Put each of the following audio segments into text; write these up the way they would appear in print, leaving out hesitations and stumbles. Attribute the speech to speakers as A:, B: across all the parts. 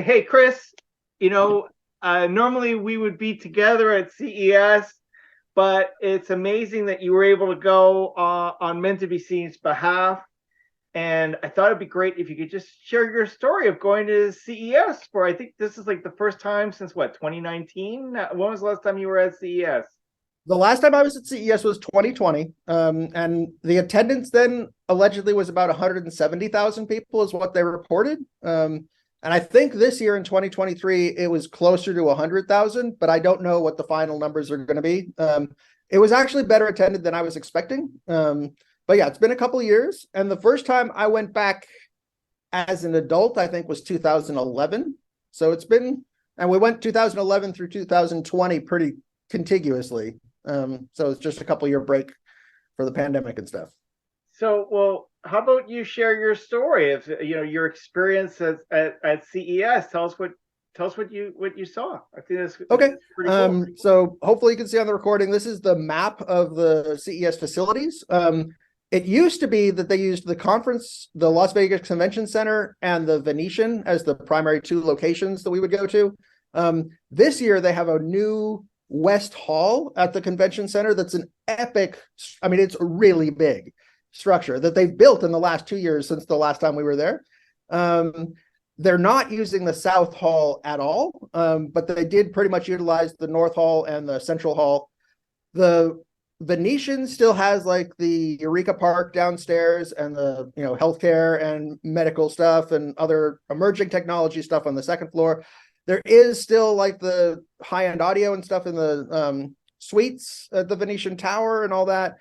A: Hey, Kris, you know, normally we would be together at CES, but it's amazing that you were able to go on Meant to Be Seen's behalf. And I thought it'd be great if you could just share your story of going to CES for, I think this is like the first time since what, 2019? When was the last time you were at CES?
B: The last time I was at CES was 2020, and the attendance then allegedly was about 170,000 people is what they reported. And I think this year in 2023, it was closer to 100,000, but I don't know what the final numbers are going to be. It was actually better attended than I was expecting. But yeah, it's been a couple of years. And the first time I went back as an adult, I think was 2011. So it's been, and we went 2011 through 2020 pretty contiguously. So it's just a couple year break for the pandemic and stuff.
A: So, well, how about you share your story of your experience at CES? Tell us what you saw. I think that's
B: Okay.
A: pretty cool.
B: So hopefully you can see on the recording, this is the map of the CES facilities. It used to be that they used the Las Vegas Convention Center and the Venetian as the primary two locations that we would go to. This year they have a new West Hall at the convention center that's an epic, I mean, it's a really big structure that they've built in the last 2 years since the last time we were there. They're not using the South Hall at all, but they did pretty much utilize the North Hall and the Central Hall. The Venetian still has like the Eureka Park downstairs and the healthcare and medical stuff and other emerging technology stuff on the second floor. There is still like the high-end audio and stuff in the suites at the Venetian Tower and all that.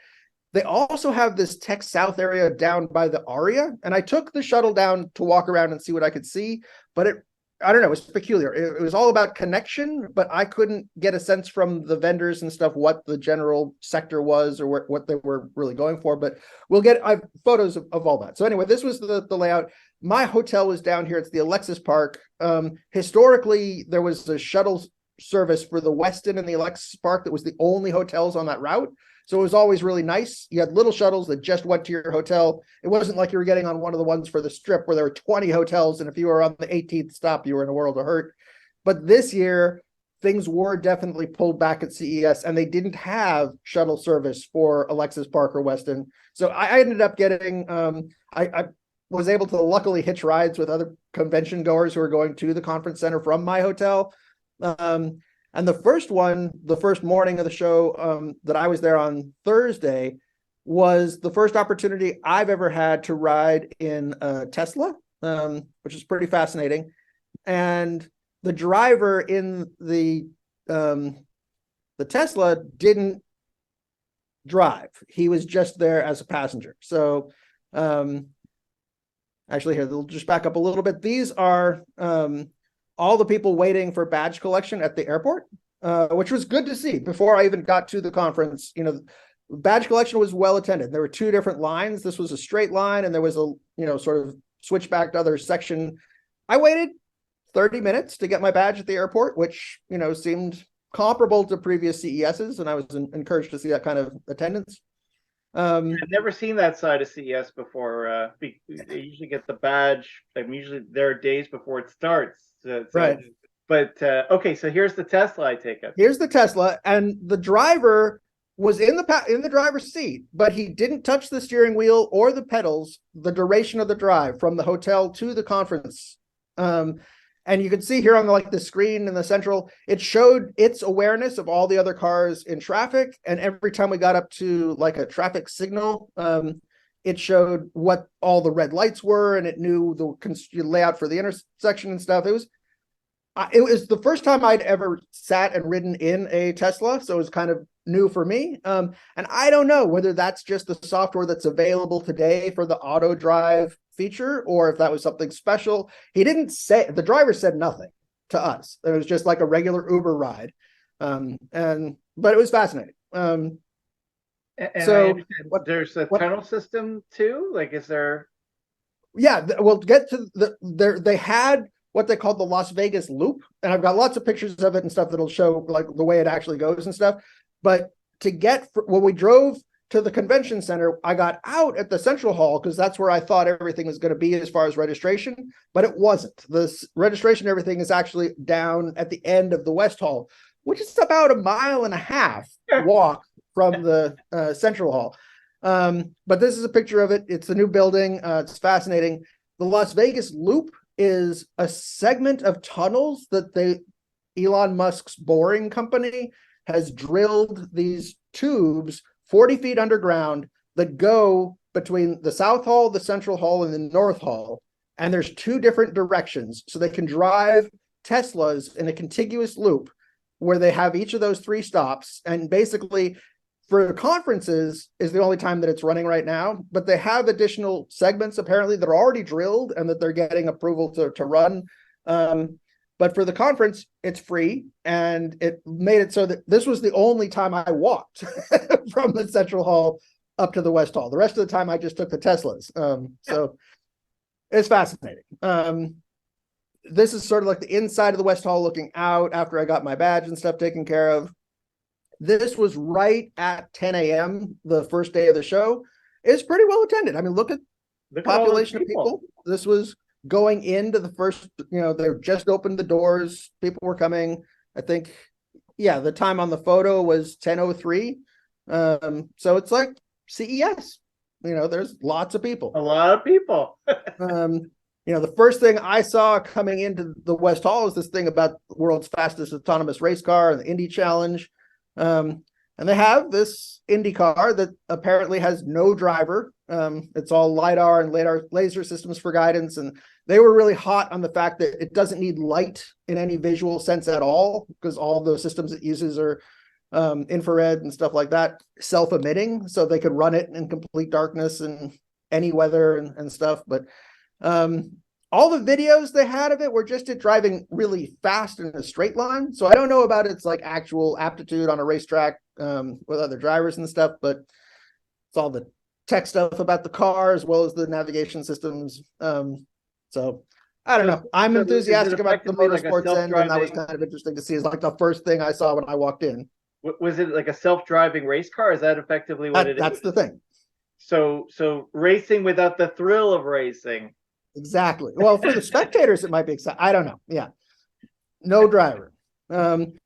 B: They also have this Tech South area down by the Aria. And I took the shuttle down to walk around and see what I could see. But I don't know, it was peculiar. It was all about connection, but I couldn't get a sense from the vendors and stuff what the general sector was or what they were really going for. But I have photos of all that. So anyway, this was the layout. My hotel was down here. It's the Alexis Park. Historically, there was a shuttle service for the Westin and the Alexis Park that was the only hotels on that route. So it was always really nice. You had little shuttles that just went to your hotel. It wasn't like you were getting on one of the ones for the Strip where there were 20 hotels, and if you were on the 18th stop, you were in a world of hurt. But this year, things were definitely pulled back at CES, and they didn't have shuttle service for Alexis Park or Westin. So I ended up getting, I was able to luckily hitch rides with other convention goers who were going to the conference center from my hotel. And the first morning of the show that I was there on Thursday was the first opportunity I've ever had to ride in a Tesla, which is pretty fascinating. And the driver in the Tesla didn't drive. He was just there as a passenger. So actually here, they'll just back up a little bit. These are all the people waiting for badge collection at the airport, which was good to see. Before I even got to the conference, badge collection was well attended. There were two different lines. This was a straight line, and there was a, sort of switchback to other section. I waited 30 minutes to get my badge at the airport, which, seemed comparable to previous CESs, and I was encouraged to see that kind of attendance.
A: I've never seen that side of CES before. They usually get the badge. I'm usually there days before it starts.
B: Right.
A: But okay, so here's the Tesla, I take it.
B: Here's the Tesla, and the driver was in the driver's seat, but he didn't touch the steering wheel or the pedals the duration of the drive from the hotel to the conference. And you can see here on the screen in the central, it showed its awareness of all the other cars in traffic. And every time we got up to like a traffic signal, it showed what all the red lights were, and it knew the layout for the intersection and stuff. It was the first time I'd ever sat and ridden in a Tesla, so it was kind of new for me. And I don't know whether that's just the software that's available today for the auto drive feature, or if that was something special. The driver said nothing to us. It was just like a regular Uber ride. But it was fascinating.
A: And
B: so
A: there's a tunnel system too? Like, is there?
B: Yeah, we'll get to they had what they called the Las Vegas Loop, and I've got lots of pictures of it and stuff that'll show like the way it actually goes and stuff. But when we drove to the convention center. I got out at the central hall because that's where I thought everything was going to be as far as registration, but it wasn't. The registration, everything is actually down at the end of the West Hall, which is about 1.5 miles walk from the central hall. But this is a picture of it. It's a new building. It's fascinating. The Las Vegas Loop is a segment of tunnels that Elon Musk's boring company has drilled these tubes 40 feet underground that go between the South Hall, the Central Hall, and the North Hall. And there's 2 different directions. So they can drive Teslas in a contiguous loop where they have each of those 3 stops. And basically, for conferences is the only time that it's running right now, but they have additional segments apparently that are already drilled and that they're getting approval to run. But for the conference, it's free, and it made it so that this was the only time I walked from the Central Hall up to the West Hall. The rest of the time, I just took the Teslas. So it's fascinating. This is sort of like the inside of the West Hall looking out after I got my badge and stuff taken care of. This was right at 10 a.m. the first day of the show. It's pretty well attended. I mean, look at the population of people. This was going into the first, they just opened the doors. People were coming. I think, the time on the photo was 10:03. So it's like CES. There's lots of people.
A: A lot of people.
B: The first thing I saw coming into the West Hall is this thing about the world's fastest autonomous race car and the Indy Challenge. And they have this Indy car that apparently has no driver. It's all LiDAR and laser systems for guidance. And they were really hot on the fact that it doesn't need light in any visual sense at all, because all the systems it uses are infrared and stuff like that, self-emitting, so they could run it in complete darkness and any weather and stuff. But all the videos they had of it were just it driving really fast in a straight line. So I don't know about its like actual aptitude on a racetrack with other drivers and stuff, but it's all the tech stuff about the car as well as the navigation systems. So I don't know. I'm enthusiastic about the motorsports end, and that was kind of interesting to see. It's like the first thing I saw when I walked in.
A: Was it like a self-driving race car? Is that effectively what it is?
B: That's the thing.
A: So racing without the thrill of racing.
B: Exactly. Well, for the spectators, it might be exciting. I don't know. Yeah. No driver. And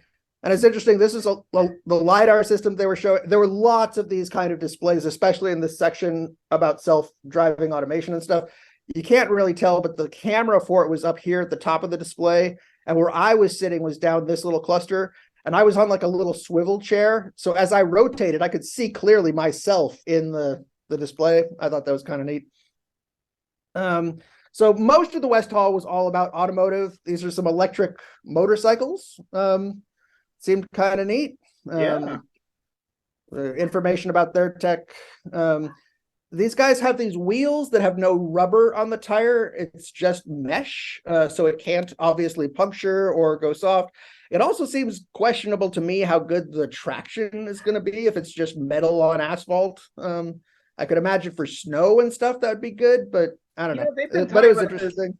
B: it's interesting. This is the LiDAR system they were showing. There were lots of these kind of displays, especially in this section about self-driving automation and stuff. You can't really tell, but the camera for it was up here at the top of the display. And where I was sitting was down this little cluster. And I was on like a little swivel chair. So as I rotated, I could see clearly myself in the display. I thought that was kind of neat. So most of the West Hall was all about automotive. These are some electric motorcycles. Seemed kind of neat. Information about their tech. These guys have these wheels that have no rubber on the tire. It's just mesh, so it can't obviously puncture or go soft. It also seems questionable to me how good the traction is going to be if it's just metal on asphalt. I could imagine for snow and stuff that would be good, but I don't know. But it was interesting.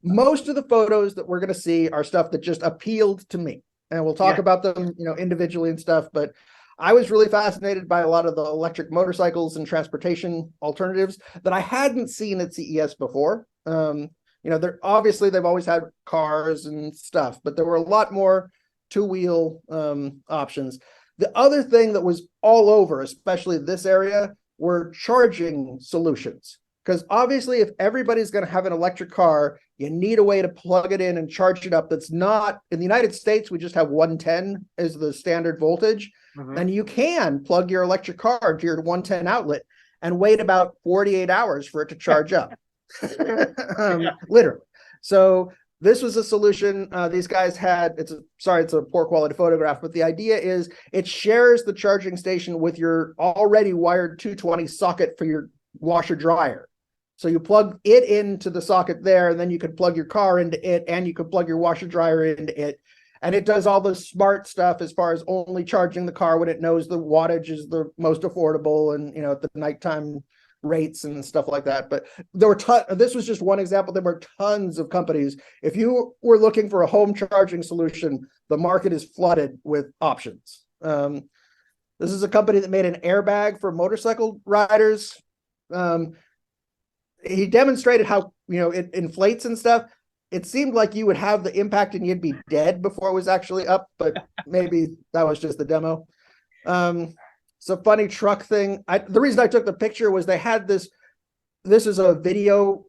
B: Most of the photos that we're going to see are stuff that just appealed to me, and we'll talk about them, individually and stuff. But I was really fascinated by a lot of the electric motorcycles and transportation alternatives that I hadn't seen at CES before. They're obviously they've always had cars and stuff, but there were a lot more two-wheel options. The other thing that was all over, especially this area, were charging solutions. Because obviously, if everybody's going to have an electric car, you need a way to plug it in and charge it up. That's not in the United States. We just have 110 as the standard voltage. Mm-hmm. And you can plug your electric car to your 110 outlet and wait about 48 hours for it to charge up. Literally. So this was a solution. These guys had, it's a poor quality photograph, but the idea is it shares the charging station with your already wired 220 socket for your washer dryer. So you plug it into the socket there, and then you could plug your car into it, and you could plug your washer dryer into it. And it does all the smart stuff as far as only charging the car when it knows the wattage is the most affordable and, at the nighttime rates and stuff like that. But there were this was just one example. There were tons of companies. If you were looking for a home charging solution, the market is flooded with options. This is a company that made an airbag for motorcycle riders. He demonstrated how, it inflates and stuff. It seemed like you would have the impact and you'd be dead before it was actually up, but maybe that was just the demo. So funny truck thing. The reason I took the picture was they had this is a video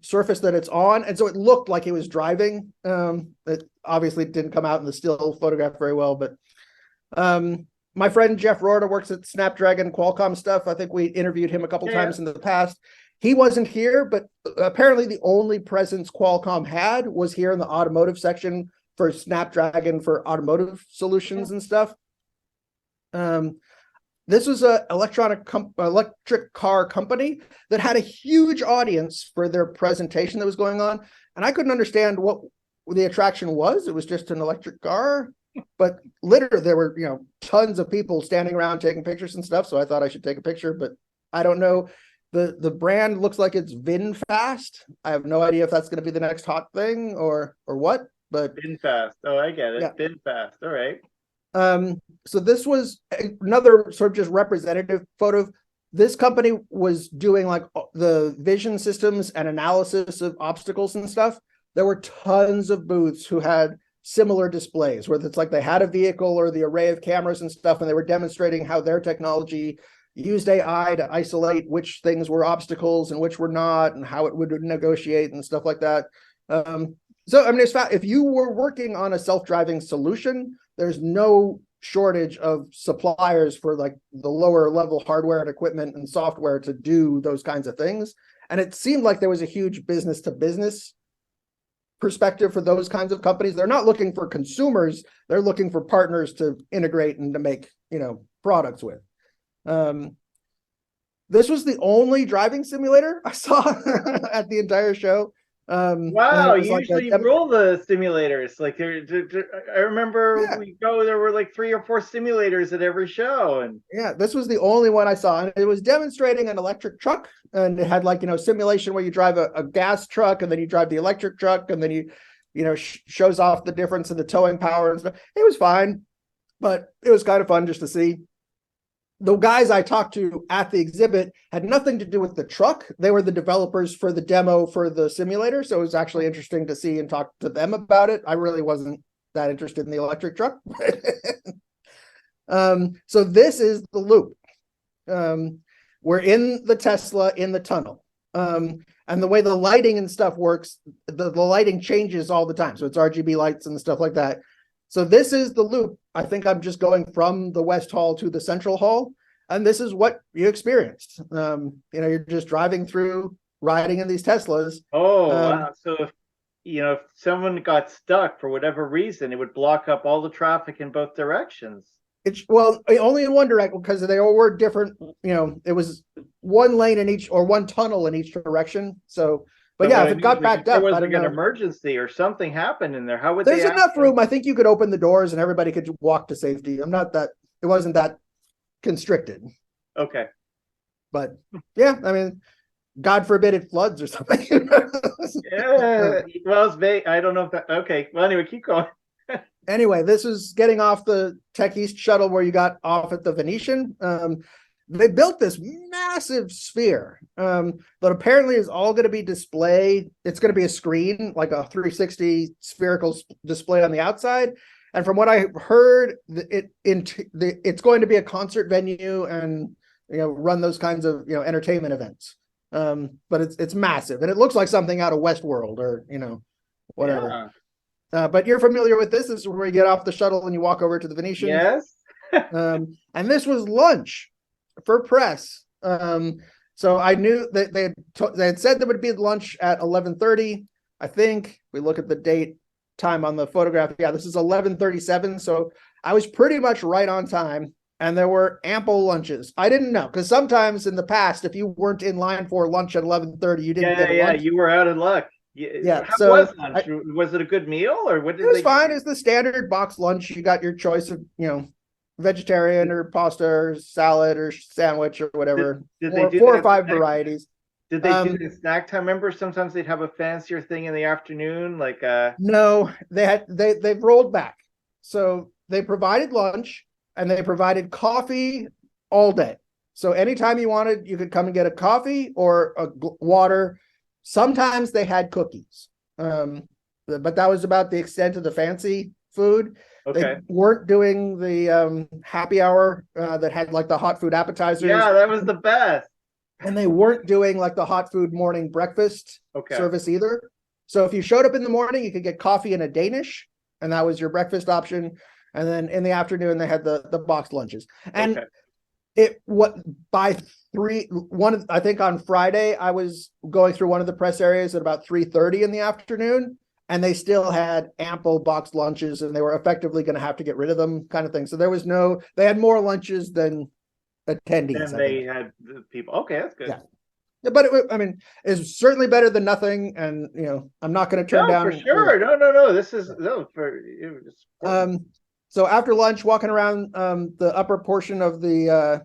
B: surface that it's on, and so it looked like it was driving. It obviously didn't come out in the still photograph very well, but my friend Jeff Rorta works at Snapdragon Qualcomm stuff. I think we interviewed him a couple times in the past. He wasn't here, but apparently the only presence Qualcomm had was here in the automotive section for Snapdragon for automotive solutions and stuff. This was an electric car company that had a huge audience for their presentation that was going on. And I couldn't understand what the attraction was. It was just an electric car, but literally there were, tons of people standing around taking pictures and stuff. So I thought I should take a picture, but I don't know. The brand looks like it's VinFast. I have no idea if that's going to be the next hot thing or what, but
A: VinFast. Oh, I get it. Yeah. VinFast. All right.
B: So this was another sort of just representative photo. This company was doing like the vision systems and analysis of obstacles and stuff. There were tons of booths who had similar displays, where it's like they had a vehicle or the array of cameras and stuff, and they were demonstrating how their technology used AI to isolate which things were obstacles and which were not, and how it would negotiate and stuff like that. So, I mean, if you were working on a self-driving solution, there's no shortage of suppliers for like the lower level hardware and equipment and software to do those kinds of things. And it seemed like there was a huge business to business perspective for those kinds of companies. They're not looking for consumers. They're looking for partners to integrate and to make, products with. This was the only driving simulator I saw at the entire show.
A: Wow, usually you roll the simulators. Like I remember there were like 3 or 4 simulators at every show, and
B: this was the only one I saw, and it was demonstrating an electric truck, and it had like simulation where you drive a gas truck and then you drive the electric truck, and then shows off the difference in the towing power and stuff. It was fine, but it was kind of fun just to see. The guys I talked to at the exhibit had nothing to do with the truck. They were the developers for the demo for the simulator. So it was actually interesting to see and talk to them about it. I really wasn't that interested in the electric truck. So this is the loop. We're in the Tesla in the tunnel. And the way the lighting and stuff works, the lighting changes all the time. So it's RGB lights and stuff like that. So this is the loop. I think I'm just going from the West Hall to the Central Hall, and this is what you experienced. You're just driving through, riding in these Teslas.
A: Oh, wow. So if someone got stuck for whatever reason, it would block up all the traffic in both directions.
B: Only in one direction, because they all were different. It was one lane in each, or one tunnel in each direction. So. But if it got backed up,
A: there was like an emergency or something happened in there. How would
B: there's enough room? I think you could open the doors and everybody could walk to safety. It wasn't that constricted.
A: Okay.
B: But I mean, God forbid it floods or something.
A: Well, it's vague. I don't know if that. Okay. Well, anyway, keep going.
B: Anyway, this is getting off the Tech East shuttle where you got off at the Venetian. They built this massive sphere that apparently is all going to be displayed. It's going to be a screen, like a 360 spherical display on the outside. And from what I heard, it's going to be a concert venue and run those kinds of entertainment events. But it's massive, and it looks like something out of Westworld or whatever. Yeah. But you're familiar with this. This is where you get off the shuttle and you walk over to the Venetian.
A: Yes.
B: And this was lunch for press. So I knew that they had said there would be lunch at 11:30. I think we look at the date time on the photograph. Yeah, this is 11:37. So I was pretty much right on time, and there were ample lunches. I didn't know, because sometimes in the past, if you weren't in line for lunch at 11:30, you didn't get lunch.
A: You were out of luck.
B: Yeah.
A: How was lunch? Was it a good meal, or what did
B: it was fine. It's the standard box lunch. You got your choice of vegetarian or pasta or salad or sandwich or whatever.
A: Did they do
B: 4 or 5 varieties?
A: Did they do the snack time? Remember, sometimes they'd have a fancier thing in the afternoon, like
B: No, they've rolled back. So they provided lunch, and they provided coffee all day. So anytime you wanted, you could come and get a coffee or a water. Sometimes they had cookies, but that was about the extent of the fancy food.
A: Okay.
B: They weren't doing the happy hour that had like the hot food appetizers.
A: Yeah, that was the best.
B: And they weren't doing like the hot food morning breakfast service either. So if you showed up in the morning, you could get coffee and a Danish, and that was your breakfast option. And then in the afternoon, they had the boxed lunches. And I think on Friday, I was going through one of the press areas at about 3:30 in the afternoon, and they still had ample boxed lunches, and they were effectively going to have to get rid of them, kind of thing. So they had more lunches than attendees.
A: And they had the people. Okay, that's good.
B: Yeah. But it's certainly better than nothing. And I'm not going to turn down
A: for sure. No. This is
B: so after lunch, walking around the upper portion of the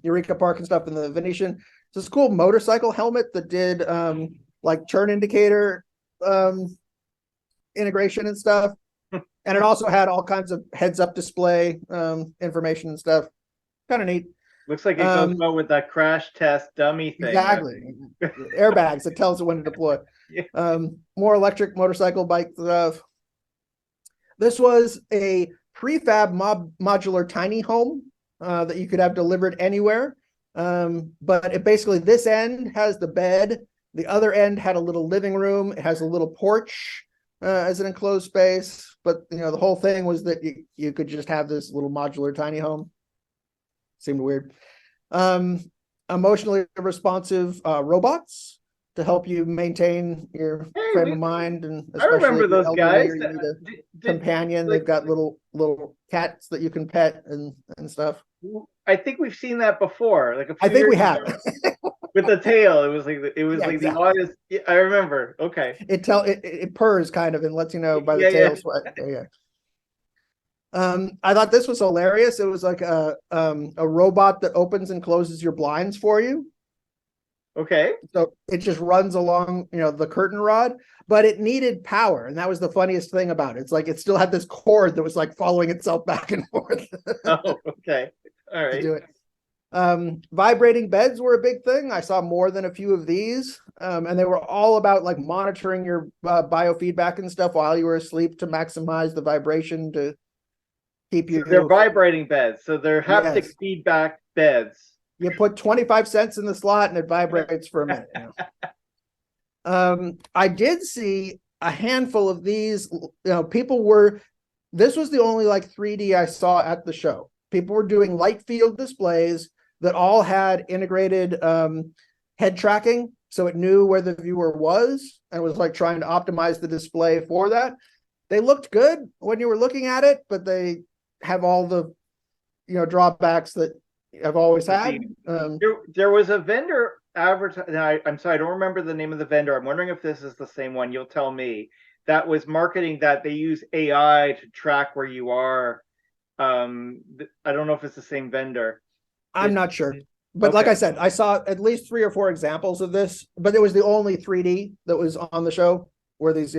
B: Eureka Park and stuff in the Venetian, it's this cool motorcycle helmet that did like turn indicator integration and stuff. And it also had all kinds of heads-up display information and stuff. Kind of neat.
A: Looks like it goes well with that crash test dummy thing.
B: Exactly. Airbags that tells it when to deploy. Yeah. More electric motorcycle bike stuff. This was a prefab modular tiny home that you could have delivered anywhere. But basically this end has the bed. The other end had a little living room. It has a little porch as an enclosed space. But the whole thing was that you could just have this little modular tiny home. Seemed weird. Emotionally responsive robots to help you maintain your frame of mind, and
A: I remember those guys.
B: Companion, they've got little cats that you can pet and stuff.
A: I think we've seen that before. Like
B: I think we have.
A: With the tail, it was like exactly. The oddest. I remember. Okay.
B: It purrs kind of and lets you know by the tail sweat. Yeah. I thought this was hilarious. It was like a robot that opens and closes your blinds for you.
A: Okay.
B: So it just runs along, the curtain rod, but it needed power. And that was the funniest thing about it. It's like it still had this cord that was like following itself back and forth.
A: Oh, okay. All right.
B: To do it. Vibrating beds were a big thing. I saw more than a few of these. And they were all about like monitoring your biofeedback and stuff while you were asleep to maximize the vibration to keep you.
A: They're vibrating beds, so they're haptic feedback beds.
B: You put 25 cents in the slot and it vibrates for a minute. I did see a handful of these. This was the only like 3D I saw at the show. People were doing light field displays that all had integrated head tracking, so it knew where the viewer was and was like trying to optimize the display for that. They looked good when you were looking at it, but they have all the drawbacks that I've always had.
A: There was a vendor advertising. I'm sorry, I don't remember the name of the vendor. I'm wondering if this is the same one. You'll tell me. That was marketing that they use AI to track where you are. I don't know if it's the same vendor.
B: I'm not sure. But like I said, I saw at least 3 or 4 examples of this, but it was the only 3D that was on the show, where these,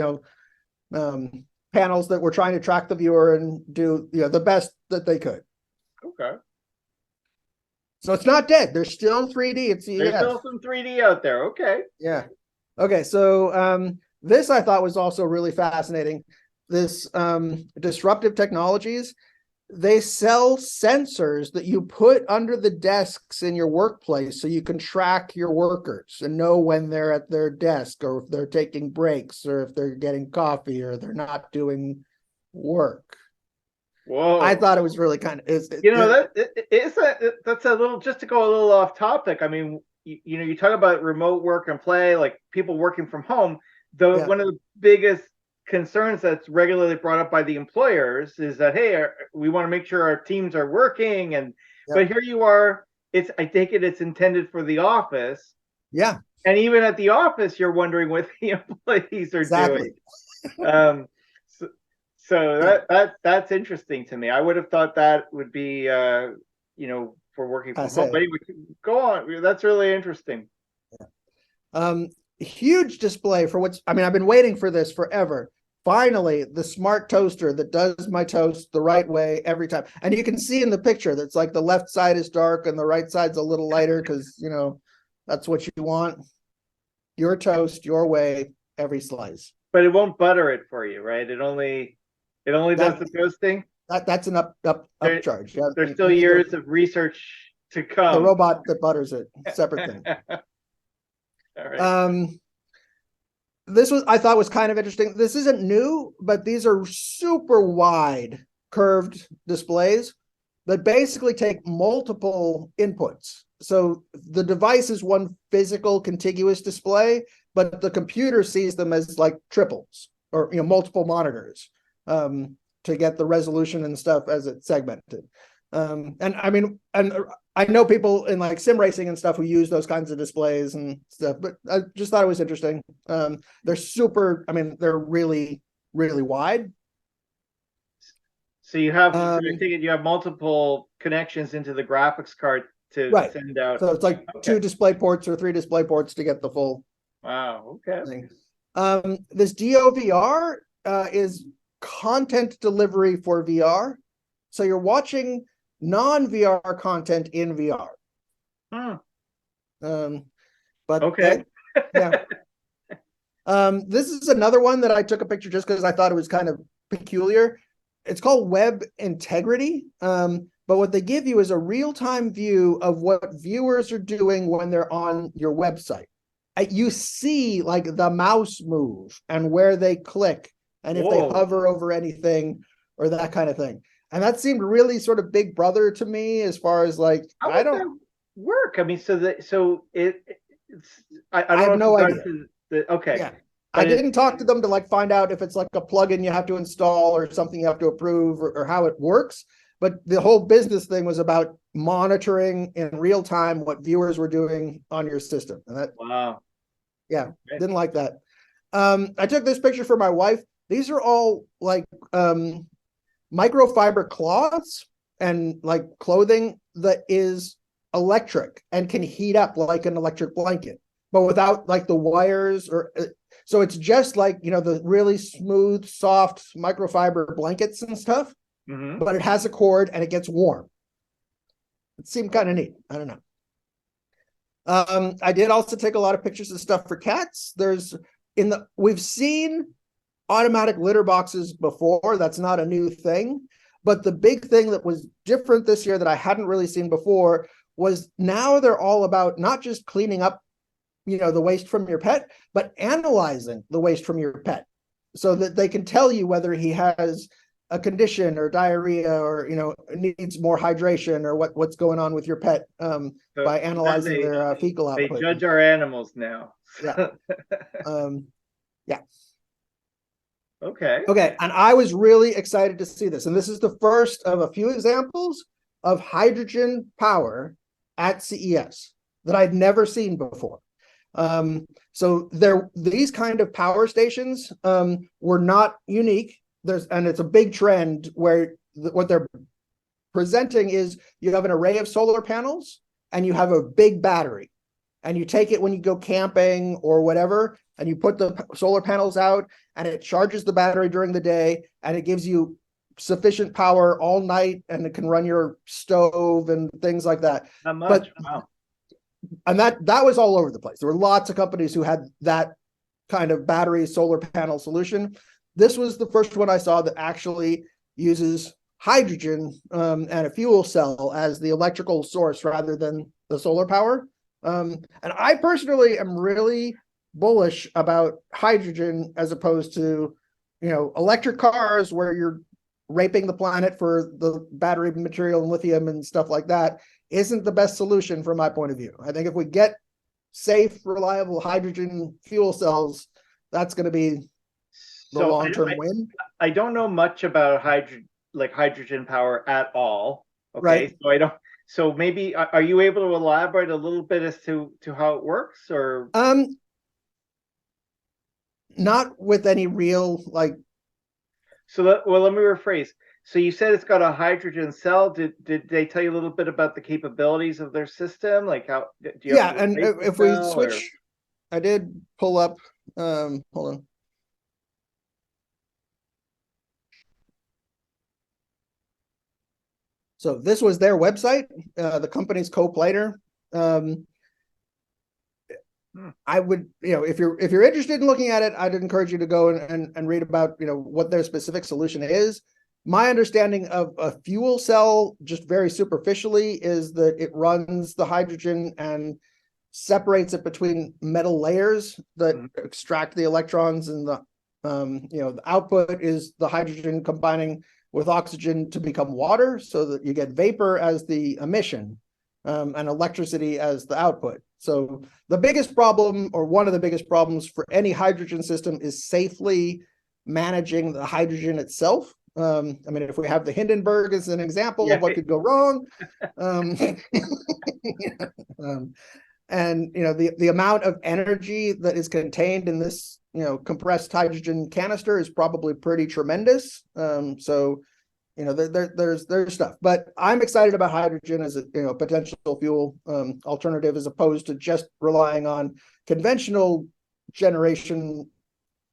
B: panels that were trying to track the viewer and do, the best that they could.
A: Okay.
B: So it's not dead. There's still 3D. There's
A: still some 3D out there. Okay.
B: Yeah. Okay. So this I thought was also really fascinating. This disruptive technologies. They sell sensors that you put under the desks in your workplace so you can track your workers and know when they're at their desk, or if they're taking breaks, or if they're getting coffee, or they're not doing work.
A: Whoa.
B: I thought it was really kind of,
A: that's a little, just to go a little off topic. I mean, you talk about remote work and play, like people working from home. One of the biggest concerns that's regularly brought up by the employers is that, hey, we want to make sure our teams are working, but here you are, I take it it's intended for the office, and even at the office you're wondering what the employees are doing. So that's interesting to me. I would have thought that would be for working from home, but anyway, go on. That's really interesting.
B: Huge display for I've been waiting for this forever. finally the smart toaster that does my toast the right way every time. And you can see in the picture that's like the left side is dark and the right side's a little lighter because, you know, that's what you want. Your toast, your way, every slice.
A: But it won't butter it for you, right? It only does
B: That
A: the toasting.
B: that's an
A: There,
B: upcharge. Yeah,
A: there's
B: you
A: still
B: need
A: years of research to
B: the
A: come.
B: robot that butters it, separate thing.
A: All right.
B: This was, I thought, was kind of interesting. This isn't new, but these are super wide curved displays that basically take multiple inputs. So the device is one physical contiguous display, but the computer sees them as like triples or, you know, multiple monitors to get the resolution and stuff as it's segmented. And I mean, and I know people in like sim racing and stuff who use those kinds of displays and stuff, but I just thought it was interesting. They're super, I mean, they're really, really wide.
A: So you have, so I take it you have multiple connections into the graphics card to
B: Right.
A: send out.
B: So it's like
A: Okay.
B: 2 display ports or 3 display ports to get the full
A: Wow. Okay.
B: thing. This DOVR is content delivery for VR. So you're watching non-VR content in VR. But
A: Okay.
B: yeah. This is another one that I took a picture just because I thought it was kind of peculiar. It's called Web Integrity. But what they give you is a real-time view of what viewers are doing when they're on your website. You see like the mouse move and where they click and if they hover over anything or that kind of thing. And that seemed really sort of Big Brother to me as far as like,
A: How
B: I
A: would
B: don't
A: that work? I mean, I
B: I have
A: don't
B: no
A: know if
B: idea.
A: you got to okay.
B: Yeah.
A: But
B: I didn't talk to them to like find out if it's like a plugin you have to install or something you have to approve or how it works. But the whole business thing was about monitoring in real time what viewers were doing on your system. And that,
A: wow.
B: yeah,
A: Okay.
B: didn't like that. I took this picture for my wife. These are all like microfiber cloths and like clothing that is electric and can heat up like an electric blanket, but without like the wires or so it's just like, you know, the really smooth, soft microfiber blankets and stuff, but it has a cord and it gets warm. It seemed kind of neat. I don't know. I did also take a lot of pictures of stuff for cats. We've seen automatic litter boxes before. That's not a new thing. But the big thing that was different this year that I hadn't really seen before was now they're all about not just cleaning up, you know, the waste from your pet, but analyzing the waste from your pet so that they can tell you whether he has a condition or diarrhea or, you know, needs more hydration or what's going on with your pet by analyzing their fecal output.
A: They judge our animals now.
B: Yeah. Yeah.
A: Okay.
B: And I was really excited to see this. And this is the first of a few examples of hydrogen power at CES that I'd never seen before. So these kind of power stations were not unique. And it's a big trend where what they're presenting is you have an array of solar panels and you have a big battery. And you take it when you go camping or whatever, and you put the solar panels out and it charges the battery during the day and it gives you sufficient power all night and it can run your stove and things like that.
A: How much? Wow.
B: And that was all over the place. There were lots of companies who had that kind of battery solar panel solution. This was the first one I saw that actually uses hydrogen and a fuel cell as the electrical source rather than the solar power. And I personally am really bullish about hydrogen as opposed to, you know, electric cars where you're raping the planet for the battery material and lithium and stuff like that isn't the best solution from my point of view. I think if we get safe, reliable hydrogen fuel cells, that's going to be the long-term win.
A: I don't know much about hydrogen power at all. Okay.
B: Right.
A: So I don't. So maybe are you able to elaborate a little bit as to how it works, or
B: not with any real like.
A: So let me rephrase. So you said it's got a hydrogen cell. Did they tell you a little bit about the capabilities of their system? Like how do you?
B: Yeah, and if we switch, I did pull up. Hold on. So this was their website, the company's co-planar. I would, if you're interested in looking at it, I'd encourage you to go and read about, what their specific solution is. My understanding of a fuel cell, just very superficially, is that it runs the hydrogen and separates it between metal layers that extract the electrons, and the output is the hydrogen combining with oxygen to become water, so that you get vapor as the emission, and electricity as the output. So the biggest problem, or one of the biggest problems for any hydrogen system, is safely managing the hydrogen itself. If we have the Hindenburg as an example of what could go wrong, and the amount of energy that is contained in this compressed hydrogen canister is probably pretty tremendous. There's stuff, but I'm excited about hydrogen as a potential fuel alternative, as opposed to just relying on conventional generation,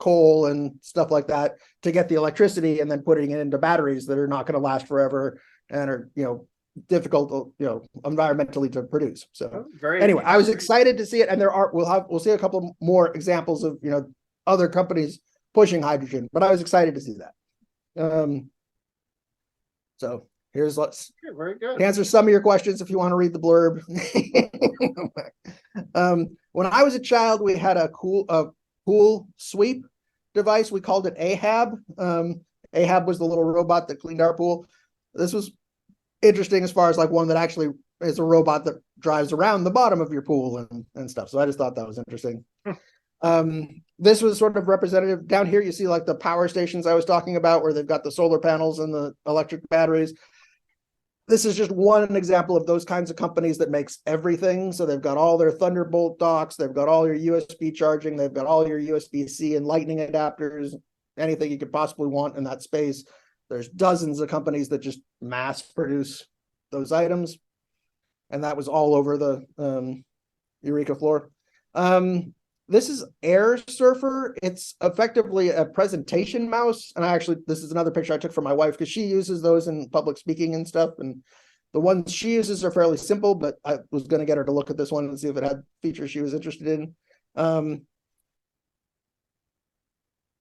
B: coal and stuff like that, to get the electricity and then putting it into batteries that are not going to last forever and are difficult environmentally to produce. So anyway, I was excited to see it, and we'll see a couple more examples of other companies pushing hydrogen, but I was excited to see that. So here's
A: very good.
B: Answer some of your questions if you want to read the blurb. When I was a child, we had a pool sweep device. We called it Ahab. Ahab was the little robot that cleaned our pool. This was interesting as far as like one that actually is a robot that drives around the bottom of your pool and stuff. So I just thought that was interesting. This was sort of representative. Down here, you see like the power stations I was talking about, where they've got the solar panels and the electric batteries. This is just one example of those kinds of companies that makes everything. So they've got all their Thunderbolt docks, they've got all your USB charging, they've got all your USB-C and lightning adapters, anything you could possibly want in that space. There's dozens of companies that just mass produce those items. And that was all over the Eureka floor. This is Air Surfer. It's effectively a presentation mouse. And this is another picture I took from my wife, because she uses those in public speaking and stuff. And the ones she uses are fairly simple, but I was going to get her to look at this one and see if it had features she was interested in.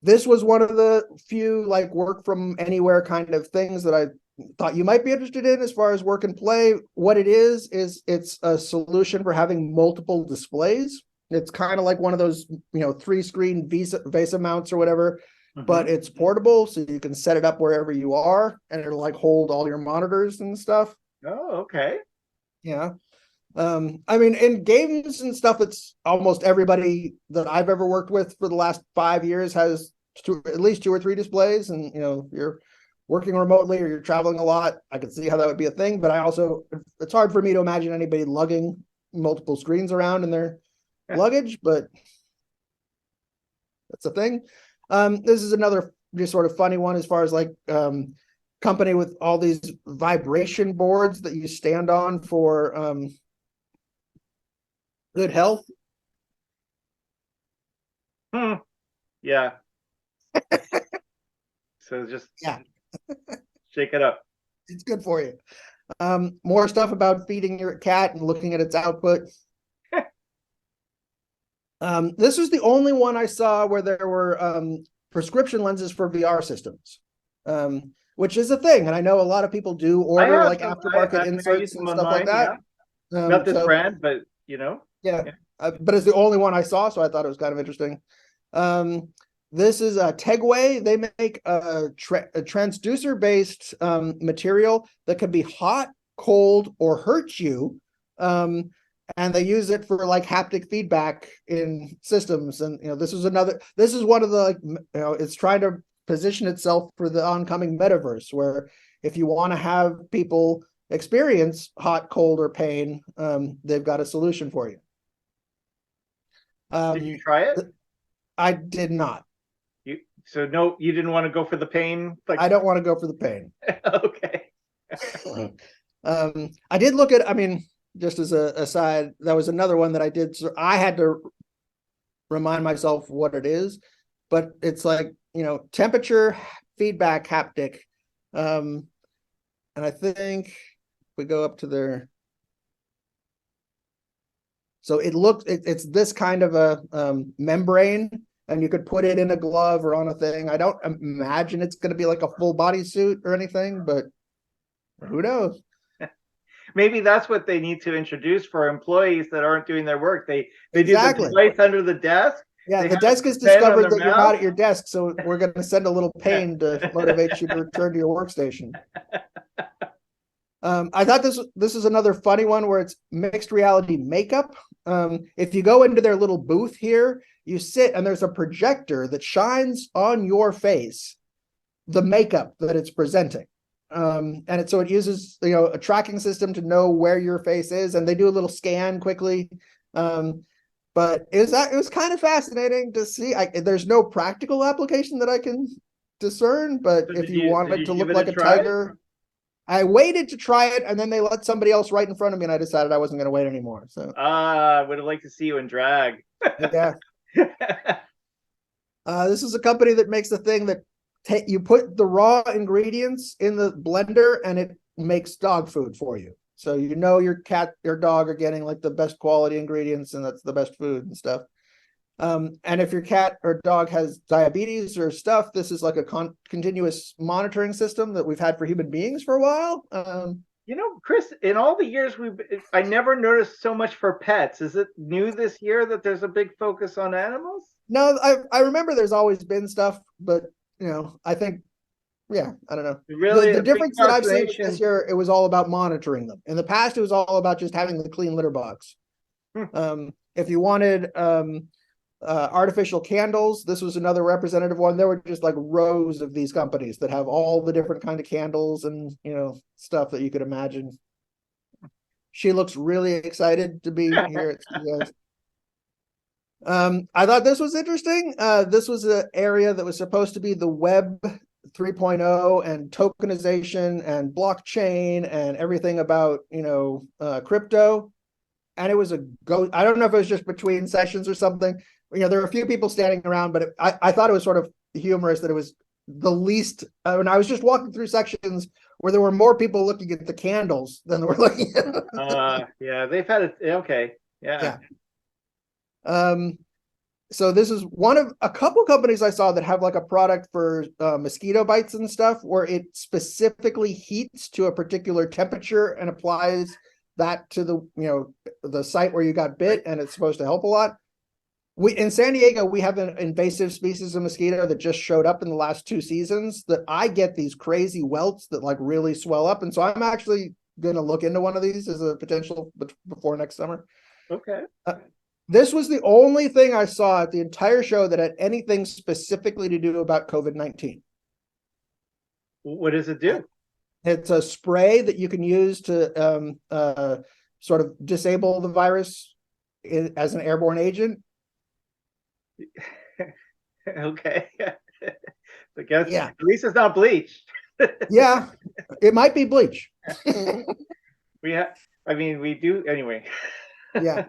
B: This was one of the few like work from anywhere kind of things that I thought you might be interested in as far as work and play. What it is it's a solution for having multiple displays. It's kind of like one of those, 3-screen VESA mounts or whatever, but it's portable, so you can set it up wherever you are, and it'll like hold all your monitors and stuff.
A: Oh, okay.
B: Yeah. In games and stuff, it's almost everybody that I've ever worked with for the last 5 years has at least 2 or 3 displays. And, if you're working remotely or you're traveling a lot, I could see how that would be a thing. But it's hard for me to imagine anybody lugging multiple screens around in their luggage, but that's a thing. This is another just sort of funny one as far as like company with all these vibration boards that you stand on for good health.
A: Yeah. So just shake it up.
B: It's good for you. More stuff about feeding your cat and looking at its output. This was the only one I saw where there were prescription lenses for VR systems, which is a thing. And I know a lot of people do order like aftermarket inserts and stuff like that.
A: Yeah. Not this brand, but
B: Yeah. But it's the only one I saw, so I thought it was kind of interesting. This is a Tegway. They make a transducer-based material that can be hot, cold, or hurt you. And they use it for like haptic feedback in systems. And this is one of the it's trying to position itself for the oncoming metaverse, where if you want to have people experience hot, cold, or pain, they've got a solution for you.
A: Did you try it?
B: I did not.
A: No, you didn't want to go for the pain?
B: I don't want to go for the pain.
A: Okay.
B: I did look at, just as a aside, that was another one that I did. So I had to remind myself what it is, but it's like, temperature feedback haptic. And I think we go up to their, so it's this kind of a membrane, and you could put it in a glove or on a thing. I don't imagine it's going to be like a full body suit or anything, but who knows?
A: Maybe that's what they need to introduce for employees that aren't doing their work. They
B: Exactly.
A: do the device under the desk.
B: Yeah,
A: They
B: the
A: have
B: desk has
A: a pen on
B: discovered
A: their
B: that you're not
A: mouth.
B: at your desk, so we're going to send a little pain to motivate you to return to your workstation. I thought this is another funny one where it's mixed reality makeup. If you go into their little booth here, you sit and there's a projector that shines on your face the makeup that it's presenting. So it uses a tracking system to know where your face is, and they do a little scan quickly. But it was kind of fascinating to see. There's no practical application that I can discern, but
A: So
B: if you wanted to
A: give
B: look
A: it
B: like
A: a
B: a
A: try?
B: tiger, I waited to try it, and then they let somebody else right in front of me, and I decided I wasn't going to wait anymore. So
A: I would have liked to see you in drag.
B: yeah, this is a company that makes the thing that you put the raw ingredients in the blender, and it makes dog food for you. So your cat or dog are getting like the best quality ingredients, and that's the best food and stuff. And if your cat or dog has diabetes or stuff, this is like a continuous monitoring system that we've had for human beings for a while.
A: Kris, in all the years I never noticed so much for pets. Is it new this year that there's a big focus on animals?
B: No, I remember there's always been stuff, but I think, yeah, I don't know.
A: Really,
B: The
A: a big
B: difference that I've seen
A: fascination.
B: this year, it was all about monitoring them. In the past, it was all about just having the clean litter box. If you wanted artificial candles, this was another representative one. There were just like rows of these companies that have all the different kind of candles and stuff that you could imagine. She looks really excited to be here at CES. I thought this was interesting. This was an area that was supposed to be the web 3.0 and tokenization and blockchain and everything about crypto. And it was I don't know if it was just between sessions or something. There were a few people standing around, but I thought it was sort of humorous that it was the least. When I was just walking through sections where there were more people looking at the candles than there were looking at.
A: Yeah, they've had it. Okay, yeah.
B: So this is one of a couple companies I saw that have like a product for mosquito bites and stuff, where it specifically heats to a particular temperature and applies that to the site where you got bit, and it's supposed to help a lot. In San Diego, we have an invasive species of mosquito that just showed up in the last 2 seasons that I get these crazy welts that like really swell up. And so I'm actually going to look into one of these as a potential before next summer.
A: Okay.
B: This was the only thing I saw at the entire show that had anything specifically to do about COVID-19.
A: What does it do?
B: It's a spray that you can use to sort of disable the virus as an airborne agent.
A: Okay. I guess
B: yeah.
A: At least it's not bleach.
B: Yeah, it might be bleach.
A: We do anyway.
B: Yeah.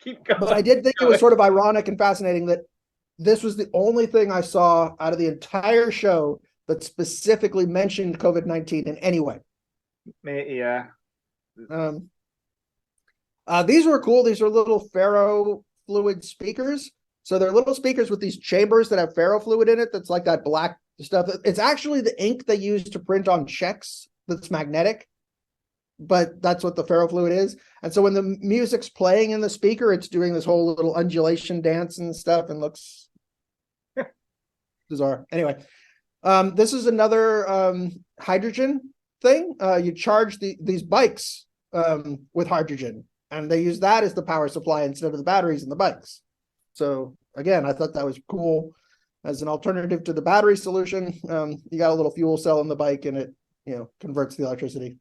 A: Keep going.
B: But I did think it was sort of ironic and fascinating that this was the only thing I saw out of the entire show that specifically mentioned COVID-19 in any way.
A: Yeah.
B: These were cool. These are little ferrofluid speakers. So they're little speakers with these chambers that have ferrofluid in it. That's like that black stuff. It's actually the ink they use to print on checks that's magnetic, but that's what the ferrofluid is. And so when the music's playing in the speaker, it's doing this whole little undulation dance and stuff, and looks bizarre. Anyway, this is another hydrogen thing. You charge these bikes with hydrogen, and they use that as the power supply instead of the batteries in the bikes. So again, I thought that was cool as an alternative to the battery solution. You got a little fuel cell in the bike, and it converts the electricity.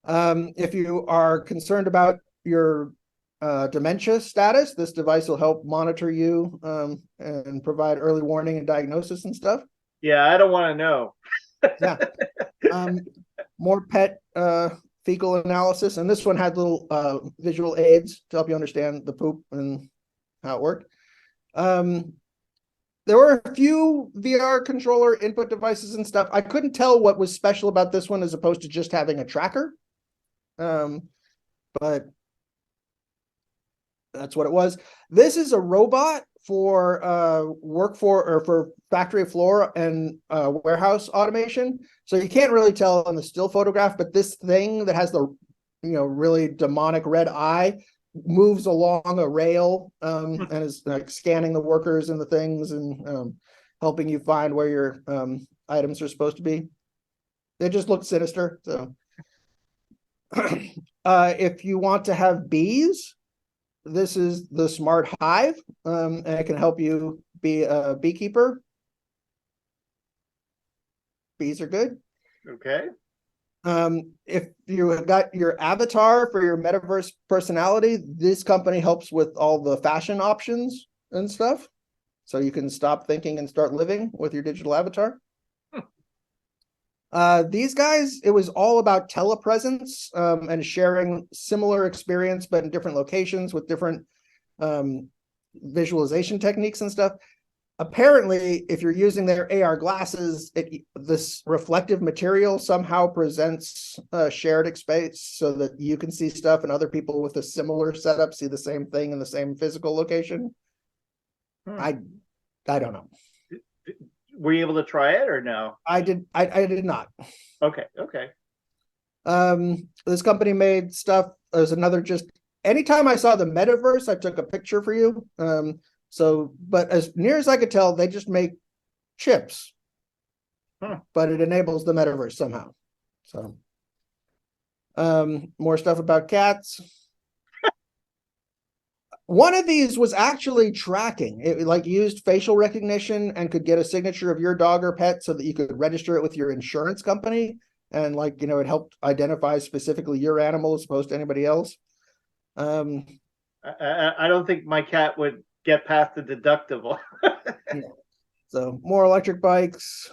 B: If you are concerned about your dementia status, this device will help monitor you and provide early warning and diagnosis and stuff.
A: Yeah, I don't want to know.
B: Yeah. More pet fecal analysis, and this one had little visual aids to help you understand the poop and how it worked. There were a few VR controller input devices and stuff. I couldn't tell what was special about this one as opposed to just having a tracker. But that's what it was. This is a robot for for factory floor and warehouse automation. So you can't really tell on the still photograph, but this thing that has the really demonic red eye moves along a rail and is like scanning the workers and the things and helping you find where your items are supposed to be. They just look sinister. So if you want to have bees, this is the Smart Hive, and it can help you be a beekeeper. Bees are good.
A: Okay.
B: If you have got your avatar for your metaverse personality, this company helps with all the fashion options and stuff. So you can stop thinking and start living with your digital avatar. These guys, it was all about telepresence and sharing similar experience, but in different locations with different visualization techniques and stuff. Apparently, if you're using their AR glasses, this reflective material somehow presents a shared space so that you can see stuff and other people with a similar setup see the same thing in the same physical location. I don't know.
A: Were you able to try it or no?
B: I did not.
A: Okay.
B: This company made stuff. There's another anytime I saw the metaverse, I took a picture for you. But as near as I could tell, they just make chips, but it enables the metaverse somehow. So, more stuff about cats. One of these was actually tracking. It like used facial recognition and could get a signature of your dog or pet so that you could register it with your insurance company. And it helped identify specifically your animal as opposed to anybody else.
A: I don't think my cat would get past the deductible.
B: Yeah. So more electric bikes.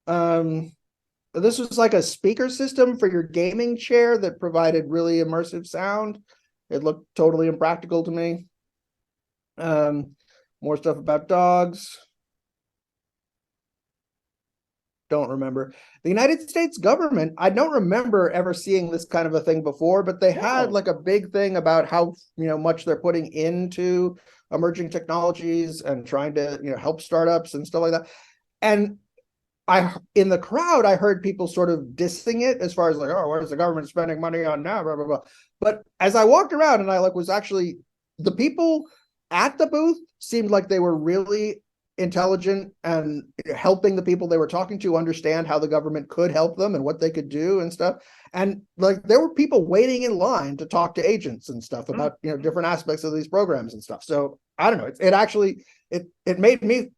B: This was like a speaker system for your gaming chair that provided really immersive sound. It looked totally impractical to me. More stuff about dogs. Don't remember. The United States government, I don't remember ever seeing this kind of a thing before, but they had like a big thing about how much they're putting into emerging technologies and trying to help startups and stuff like that. And in the crowd, I heard people sort of dissing it as far as like, oh, what is the government spending money on now? Blah, blah, blah. But as I walked around and I was actually, the people at the booth seemed like they were really intelligent and helping the people they were talking to understand how the government could help them and what they could do and stuff. And there were people waiting in line to talk to agents and stuff about different aspects of these programs and stuff. So I don't know. It actually made me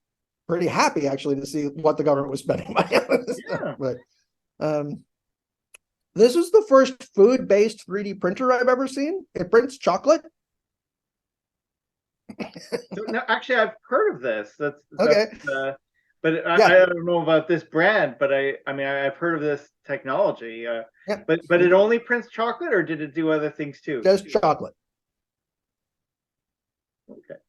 B: pretty happy actually to see what the government was spending money on. Yeah. But this was the first food-based 3D printer I've ever seen. It prints chocolate.
A: No, actually, I've heard of this. That's
B: okay.
A: But I don't know about this brand. But I've heard of this technology. But it only prints chocolate, or did it do other things too?
B: Just chocolate.
A: Okay.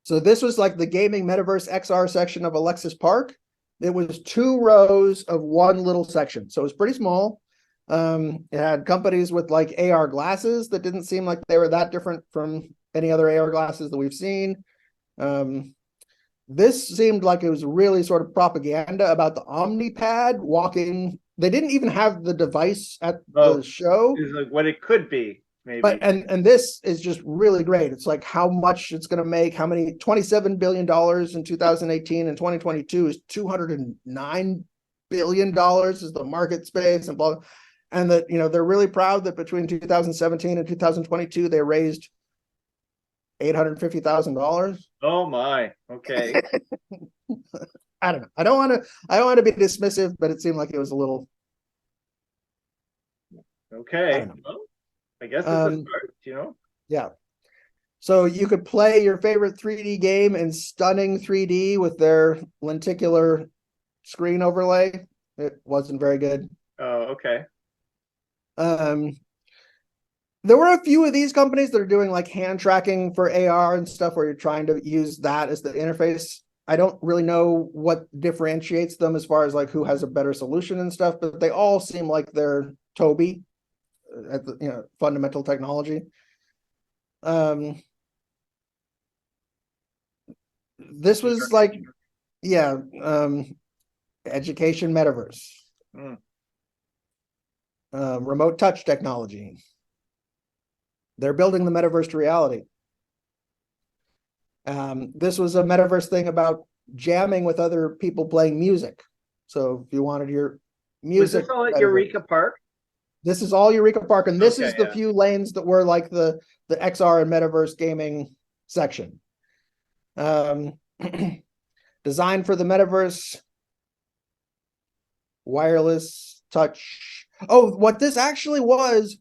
A: So
B: this was like the gaming metaverse XR section of Alexis Park. It was 2 rows of one little section, so it was pretty small. It had companies with like AR glasses that didn't seem like they were that different from any other AR glasses that we've seen. This seemed like it was really sort of propaganda about the OmniPad walking. They didn't even have the device at the show.
A: It's like what it could be, maybe.
B: But and this is just really great. It's like how much it's going to make, how many $27 billion in 2018 and 2022 is $209 billion is the market space and blah. And that, they're really proud that between 2017 and 2022, they raised $850,000.
A: Oh my. Okay.
B: I don't know. I don't want to be dismissive, but it seemed like it was a little.
A: Okay. I guess it's a start,
B: Yeah. So you could play your favorite 3D game in stunning 3D with their lenticular screen overlay. It wasn't very good.
A: Oh, okay.
B: There were a few of these companies that are doing like hand tracking for AR and stuff where you're trying to use that as the interface. I don't really know what differentiates them as far as like who has a better solution and stuff, but they all seem like they're Toby at the fundamental technology. This was like, yeah, education metaverse, remote touch technology. They're building the metaverse to reality. This was a metaverse thing about jamming with other people playing music. So if you wanted your music,
A: was this all at Eureka Park?
B: This is all Eureka Park, and this
A: Okay,
B: is the few lanes that were like the XR and metaverse gaming section. Designed for the metaverse, wireless touch. Oh, what this actually was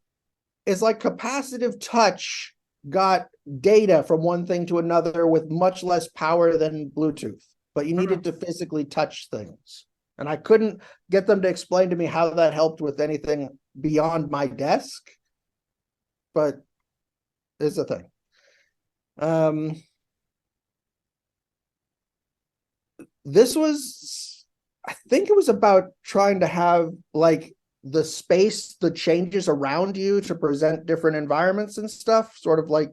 B: is like capacitive touch got data from one thing to another with much less power than Bluetooth, but you needed to physically touch things. And I couldn't get them to explain to me how that helped with anything beyond my desk, but it's a thing. This was, I think it was about trying to have like the space that changes around you to present different environments and stuff, sort of like,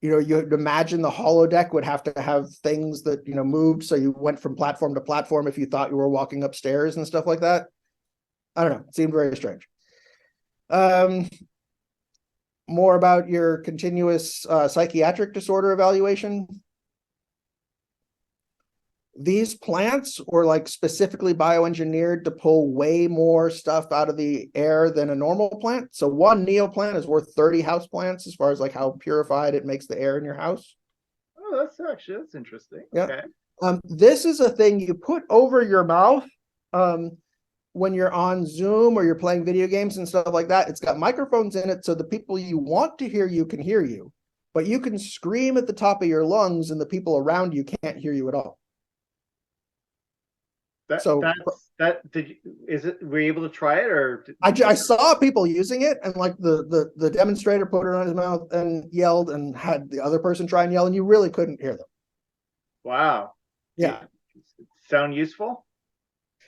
B: you'd imagine the holodeck would have to have things that, moved. So you went from platform to platform if you thought you were walking upstairs and stuff like that. I don't know. It seemed very strange. More about your continuous psychiatric disorder evaluation. These plants were like specifically bioengineered to pull way more stuff out of the air than a normal plant. So one Neo plant is worth 30 house plants as far as like how purified it makes the air in your house.
A: Oh, that's interesting.
B: Yeah.
A: Okay.
B: This is a thing you put over your mouth when you're on Zoom or you're playing video games and stuff like that. It's got microphones in it, so the people you want to hear you can hear you, but you can scream at the top of your lungs and the people around you can't hear you at all.
A: Were you able to try it, or
B: I saw people using it, and like the demonstrator put it on his mouth and yelled and had the other person try and yell, and you really couldn't hear them.
A: Wow.
B: Yeah.
A: Sound useful?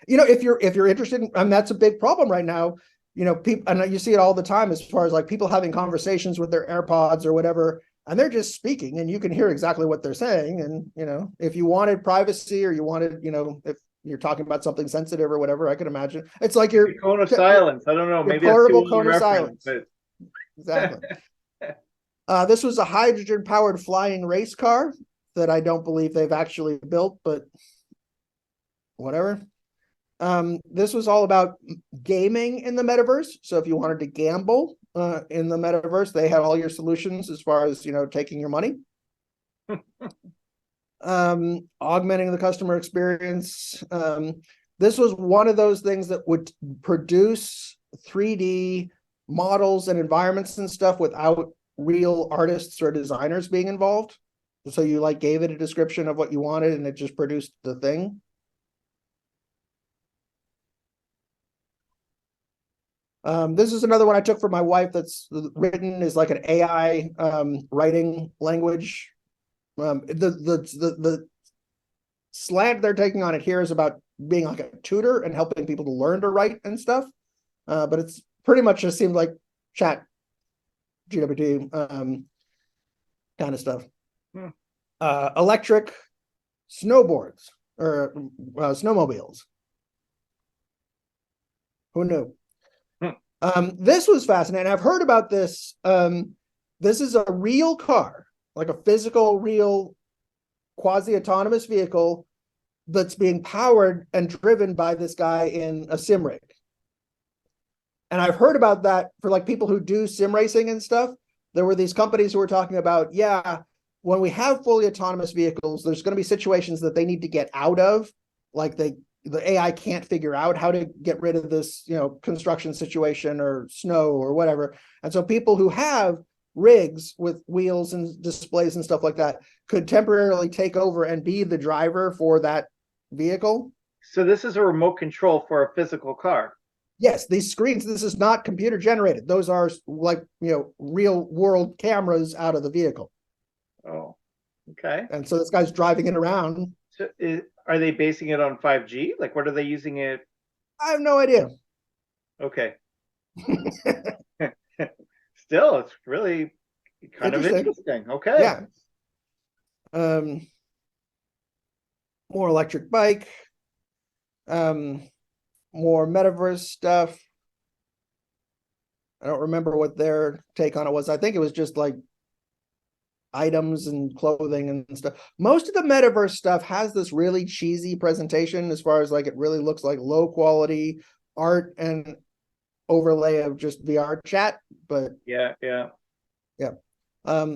B: If you're interested in, and that's a big problem right now, people, and you see it all the time as far as like people having conversations with their AirPods or whatever, and they're just speaking and you can hear exactly what they're saying. And, if you wanted privacy or you wanted, if you're talking about something sensitive or whatever, I could imagine it's like your
A: cone of silence. I don't know. Maybe
B: portable cone of silence. But... Exactly. This was a hydrogen powered flying race car that I don't believe they've actually built, but whatever. This was all about gaming in the metaverse. So if you wanted to gamble in the metaverse, they had all your solutions as far as, taking your money. Augmenting the customer experience. This was one of those things that would produce 3D models and environments and stuff without real artists or designers being involved. So you like gave it a description of what you wanted and it just produced the thing. This is another one I took from my wife that's written is like an AI writing language. The slant they're taking on it here is about being like a tutor and helping people to learn to write and stuff. But it's pretty much just seemed like chat GPT kind of stuff. Electric snowboards or snowmobiles. Who knew? This was fascinating. I've heard about this. This is a real car, like a physical, real, quasi-autonomous vehicle that's being powered and driven by this guy in a sim rig. And I've heard about that for like people who do sim racing and stuff. There were these companies who were talking about, yeah, when we have fully autonomous vehicles, there's going to be situations that they need to get out of, like the AI can't figure out how to get rid of this, construction situation or snow or whatever. And so people who have rigs with wheels and displays and stuff like that could temporarily take over and be the driver for that vehicle.
A: So this is a remote control for a physical car.
B: Yes, these screens, this is not computer generated. Those are like, real world cameras out of the vehicle.
A: Oh, okay.
B: And so this guy's driving it around.
A: So are they basing it on 5G? Like, what are they using it?
B: I have no idea.
A: Okay. Still, it's really kind of
B: Interesting.
A: interesting. Okay.
B: Yeah. Um, more electric bike, um, more metaverse stuff. I don't remember what their take on it was. I think it was just like items and clothing and stuff. Most of the metaverse stuff has this really cheesy presentation as far as like it really looks like low quality art and overlay of just VR chat. But
A: Yeah, yeah.
B: yeah.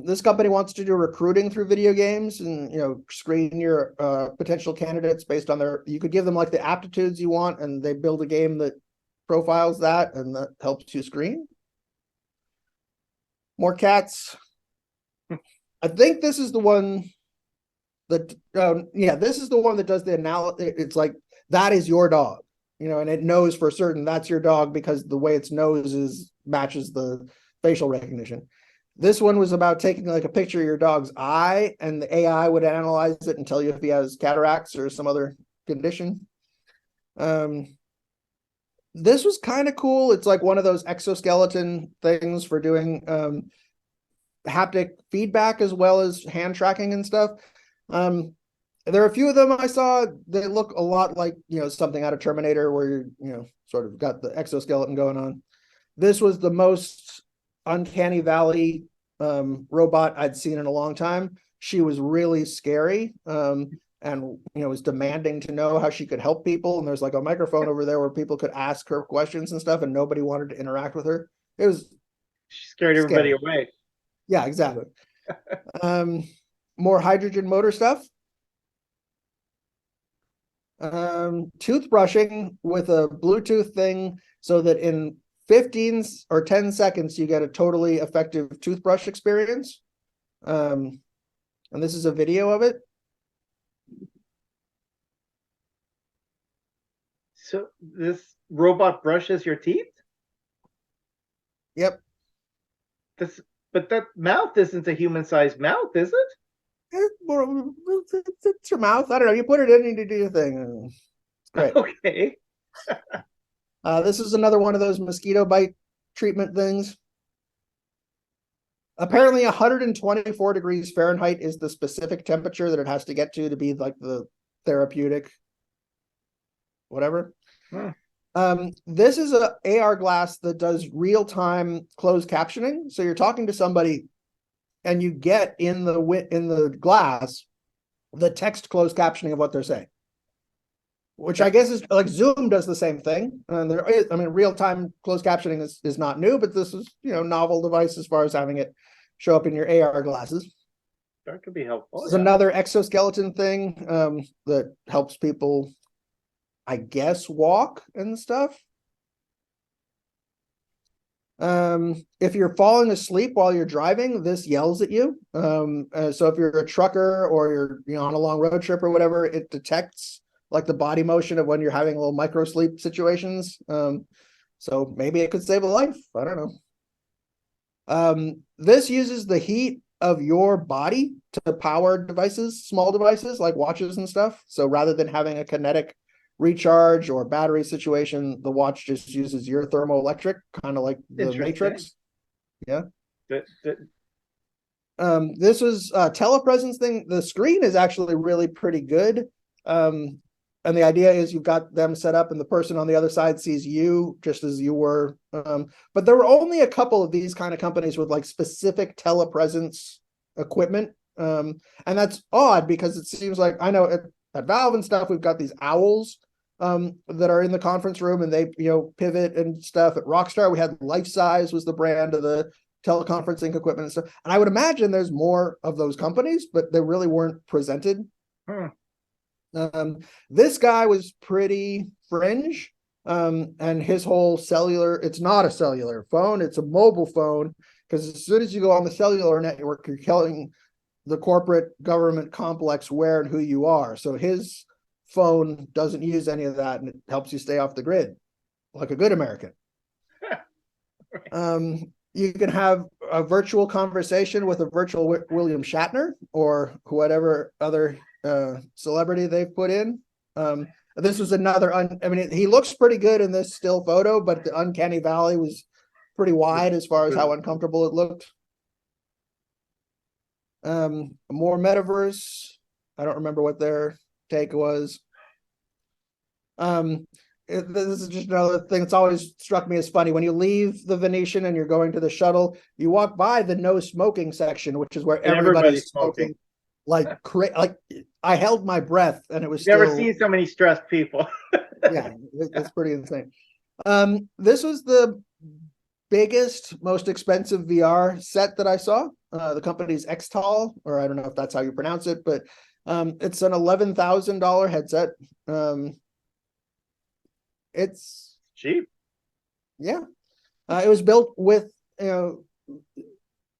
B: This company wants to do recruiting through video games and screen your potential candidates based on you could give them like the aptitudes you want and they build a game that profiles that and that helps you screen. More cats. I think this is the one that this is the one that does the analysis. It's like that is your dog, and it knows for certain that's your dog because the way its nose matches the facial recognition. This one was about taking like a picture of your dog's eye and the AI would analyze it and tell you if he has cataracts or some other condition. This was kind of cool. It's like one of those exoskeleton things for doing haptic feedback as well as hand tracking and stuff. There are a few of them I saw. They look a lot like something out of Terminator, where you're sort of got the exoskeleton going on. This was the most uncanny valley robot I'd seen in a long time. She was really scary, and was demanding to know how she could help people. And there's like a microphone over there where people could ask her questions and stuff, and nobody wanted to interact with her. It was
A: She scared everybody
B: scary.
A: away.
B: Yeah, exactly. More hydrogen motor stuff. Toothbrushing with a Bluetooth thing so that in 15 or 10 seconds you get a totally effective toothbrush experience. And this is a video of it.
A: So this robot brushes your teeth?
B: Yep.
A: But that mouth isn't a human-sized mouth, is it?
B: It's your mouth. I don't know. You put it in and you do your thing. It's great.
A: Okay.
B: This is another one of those mosquito bite treatment things. Apparently 124 degrees Fahrenheit is the specific temperature that it has to get to be like the therapeutic whatever. This is a AR glass that does real-time closed captioning. So you're talking to somebody and you get in the glass the text closed captioning of what they're saying, which I guess is like Zoom does the same thing. And real-time closed captioning is not new, but this is novel device as far as having it show up in your AR glasses.
A: That could be helpful.
B: This is another exoskeleton thing that helps people, I guess, walk and stuff. If you're falling asleep while you're driving, this yells at you. So if you're a trucker or you're on a long road trip or whatever, it detects like the body motion of when you're having little micro sleep situations. So maybe it could save a life. I don't know. This uses the heat of your body to power devices, small devices like watches and stuff. So rather than having a kinetic recharge or battery situation, the watch just uses your thermoelectric, kind of like the Matrix. Yeah. This was a telepresence thing. The screen is actually really pretty good. And the idea is you've got them set up and the person on the other side sees you just as you were. But there were only a couple of these kind of companies with like specific telepresence equipment. And that's odd because it seems like, I know at Valve and stuff, we've got these owls that are in the conference room and they pivot and stuff. At Rockstar we had Life Size was the brand of the teleconferencing equipment and stuff, and I would imagine there's more of those companies, but they really weren't presented. This guy was pretty fringe, and his whole cellular, it's not a cellular phone, it's a mobile phone, because as soon as you go on the cellular network you're telling the corporate government complex where and who you are. So his phone doesn't use any of that, and it helps you stay off the grid like a good American. You can have a virtual conversation with a virtual William Shatner or whatever other celebrity they've put in. This was another, I mean, he looks pretty good in this still photo, but the uncanny valley was pretty wide as far as how uncomfortable it looked. More metaverse. I don't remember what their take was. This is just another thing that's always struck me as funny. When you leave the Venetian and you're going to the shuttle, you walk by the no smoking section, which is where everybody's smoking. Like I held my breath, and it was
A: never seen so many stressed people.
B: Yeah, it's pretty insane. This was the biggest, most expensive VR set that I saw. The company's Xtal, or I don't know if that's how you pronounce it, but it's an $11,000 headset. It's
A: cheap.
B: Yeah. It was built with,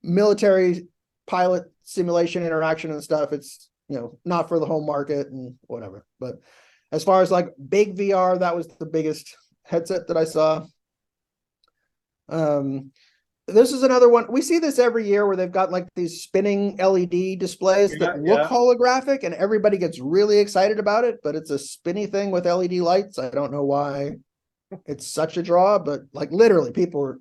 B: military pilot simulation interaction and stuff. It's, not for the home market and whatever. But as far as like big VR, that was the biggest headset that I saw. This is another one. We see this every year where they've got like these spinning LED displays that look holographic, and everybody gets really excited about it, but it's a spinny thing with LED lights. I don't know why it's such a draw, but like literally people are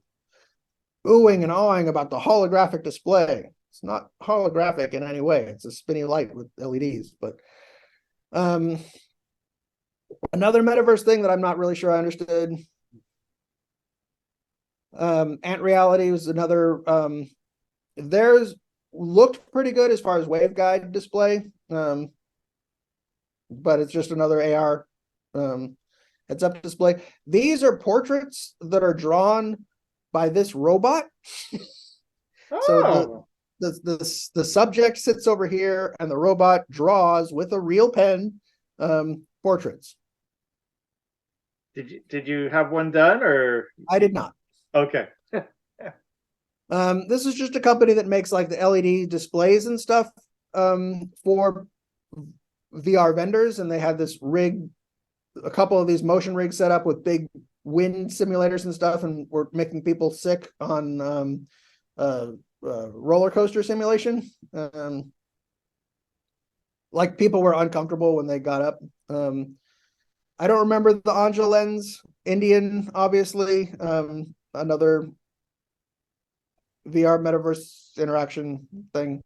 B: oohing and awing about the holographic display. It's not holographic in any way. It's a spinny light with LEDs, but another metaverse thing that I'm not really sure I understood. Ant Reality was another. Theirs looked pretty good as far as waveguide display, but it's just another AR heads-up display. These are portraits that are drawn by this robot. So the subject sits over here, and the robot draws with a real pen portraits.
A: Did you have one done, or
B: I did not?
A: Okay.
B: This is just a company that makes like the LED displays and stuff for VR vendors, and they had this rig, a couple of these motion rigs set up with big wind simulators and stuff, and we're making people sick on roller coaster simulation. Like people were uncomfortable when they got up. I don't remember the Anja lens. Indian, obviously. Another VR metaverse interaction thing.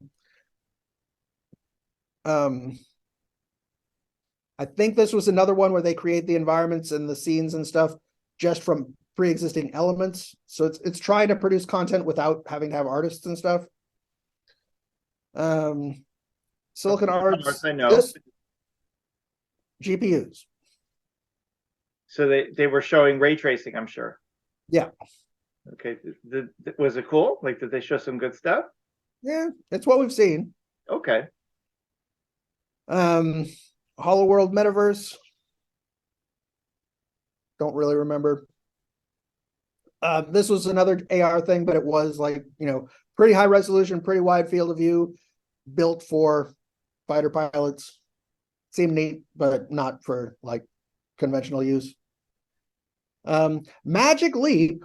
B: I think this was another one where they create the environments and the scenes and stuff just from pre-existing elements. So it's trying to produce content without having to have artists and stuff. Silicon Arts,
A: I know.
B: GPUs.
A: So they were showing ray tracing, I'm sure.
B: Yeah.
A: Okay. Was it cool? Like, did they show some good stuff?
B: Yeah, it's what we've seen.
A: Okay.
B: Hollow World Metaverse. Don't really remember. This was another AR thing, but it was like, pretty high resolution, pretty wide field of view, built for fighter pilots. Seemed neat, but not for like conventional use. Magic Leap.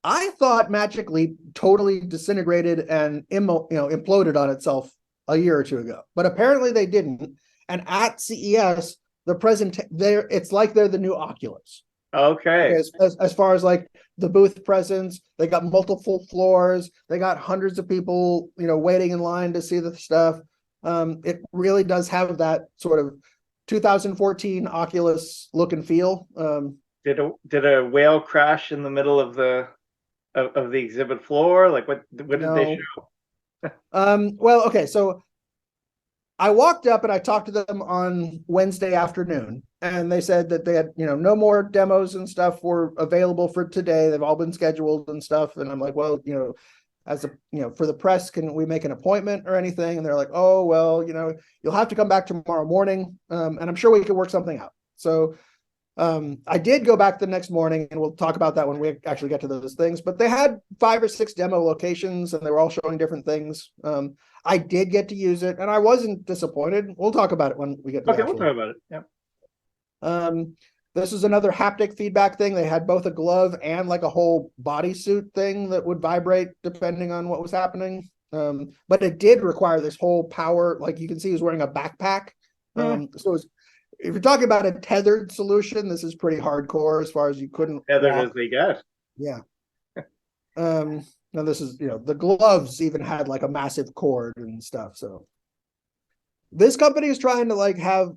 B: I thought Magic Leap totally disintegrated and imploded on itself a year or two ago, but apparently they didn't. And at CES, it's like they're the new Oculus.
A: Okay.
B: As far as like the booth presence, they got multiple floors. They got hundreds of people, waiting in line to see the stuff. It really does have that sort of 2014 Oculus look and feel.
A: Did a whale crash in the middle of the exhibit floor? Like what did they show?
B: Well, okay, so I walked up and I talked to them on Wednesday afternoon, and they said that they had, no more demos and stuff were available for today. They've all been scheduled and stuff. And I'm like, well, for the press, can we make an appointment or anything? And they're like, oh, well, you'll have to come back tomorrow morning. And I'm sure we can work something out. So I did go back the next morning, and we'll talk about that when we actually get to those things, but they had 5 or 6 demo locations, and they were all showing different things. I did get to use it, and I wasn't disappointed. We'll talk about it when we get to
A: Okay, we'll talk about it. Yeah.
B: This is another haptic feedback thing. They had both a glove and like a whole bodysuit thing that would vibrate depending on what was happening. But it did require this whole power, like you can see he's wearing a backpack
A: Hmm.
B: So if you're talking about a tethered solution, this is pretty hardcore as far as you couldn't
A: Tethered as
B: walk.
A: they get.
B: Yeah. Now this is, the gloves even had like a massive cord and stuff. So this company is trying to like have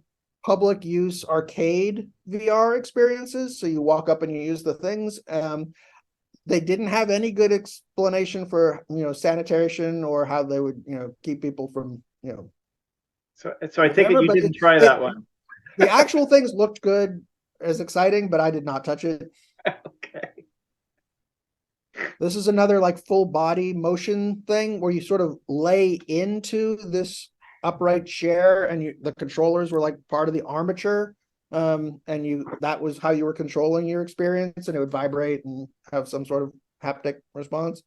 B: public use arcade VR experiences. So you walk up and you use the things. They didn't have any good explanation for, sanitation or how they would, keep people from,
A: So I take it
B: whatever.
A: you
B: But
A: didn't try that one.
B: the actual things looked good, as exciting, but I did not touch it.
A: Okay.
B: This is another like full body motion thing where you sort of lay into this upright chair, and the controllers were like part of the armature. And that was how you were controlling your experience, and it would vibrate and have some sort of haptic response.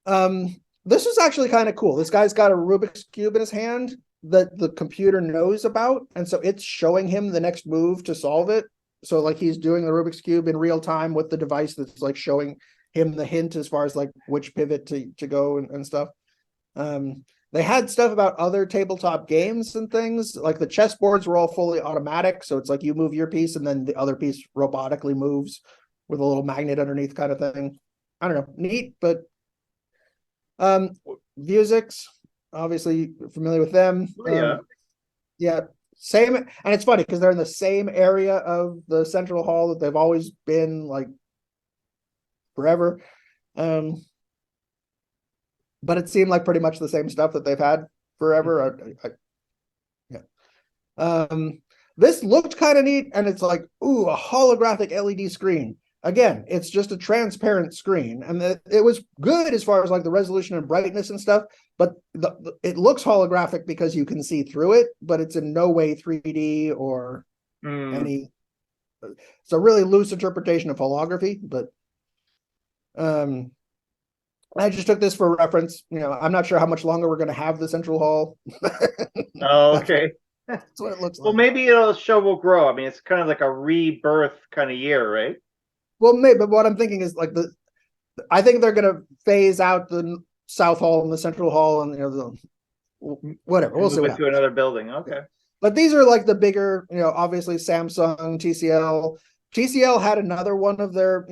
B: This is actually kind of cool. This guy's got a Rubik's Cube in his hand that the computer knows about, and so it's showing him the next move to solve it. So like he's doing the Rubik's Cube in real time with the device that's like showing him the hint as far as like which pivot to go and stuff. They had stuff about other tabletop games and things, like the chessboards were all fully automatic. So it's like you move your piece and then the other piece robotically moves with a little magnet underneath kind of thing. I don't know, neat. But Vuzix, obviously familiar with them.
A: Oh, yeah.
B: Yeah, same. And it's funny because they're in the same area of the central hall that they've always been, like, forever. But it seemed like pretty much the same stuff that they've had forever. Yeah. This looked kind of neat, and it's like, ooh, a holographic LED screen. Again, it's just a transparent screen, and it was good as far as like the resolution and brightness and stuff. But it looks holographic because you can see through it, but it's in no way 3D or any. It's a really loose interpretation of holography, but I just took this for reference. I'm not sure how much longer we're going to have the central hall.
A: Oh, okay.
B: That's what it looks
A: Well,
B: like.
A: maybe show will grow. I mean, it's kind of like a rebirth kind of year, right?
B: Well, maybe, but what I'm thinking is like I think they're going to phase out the South Hall and the Central Hall, and whatever. We'll see what
A: Move it to
B: happens.
A: another building. Okay.
B: But these are like the bigger, obviously Samsung, TCL. TCL had another one of their,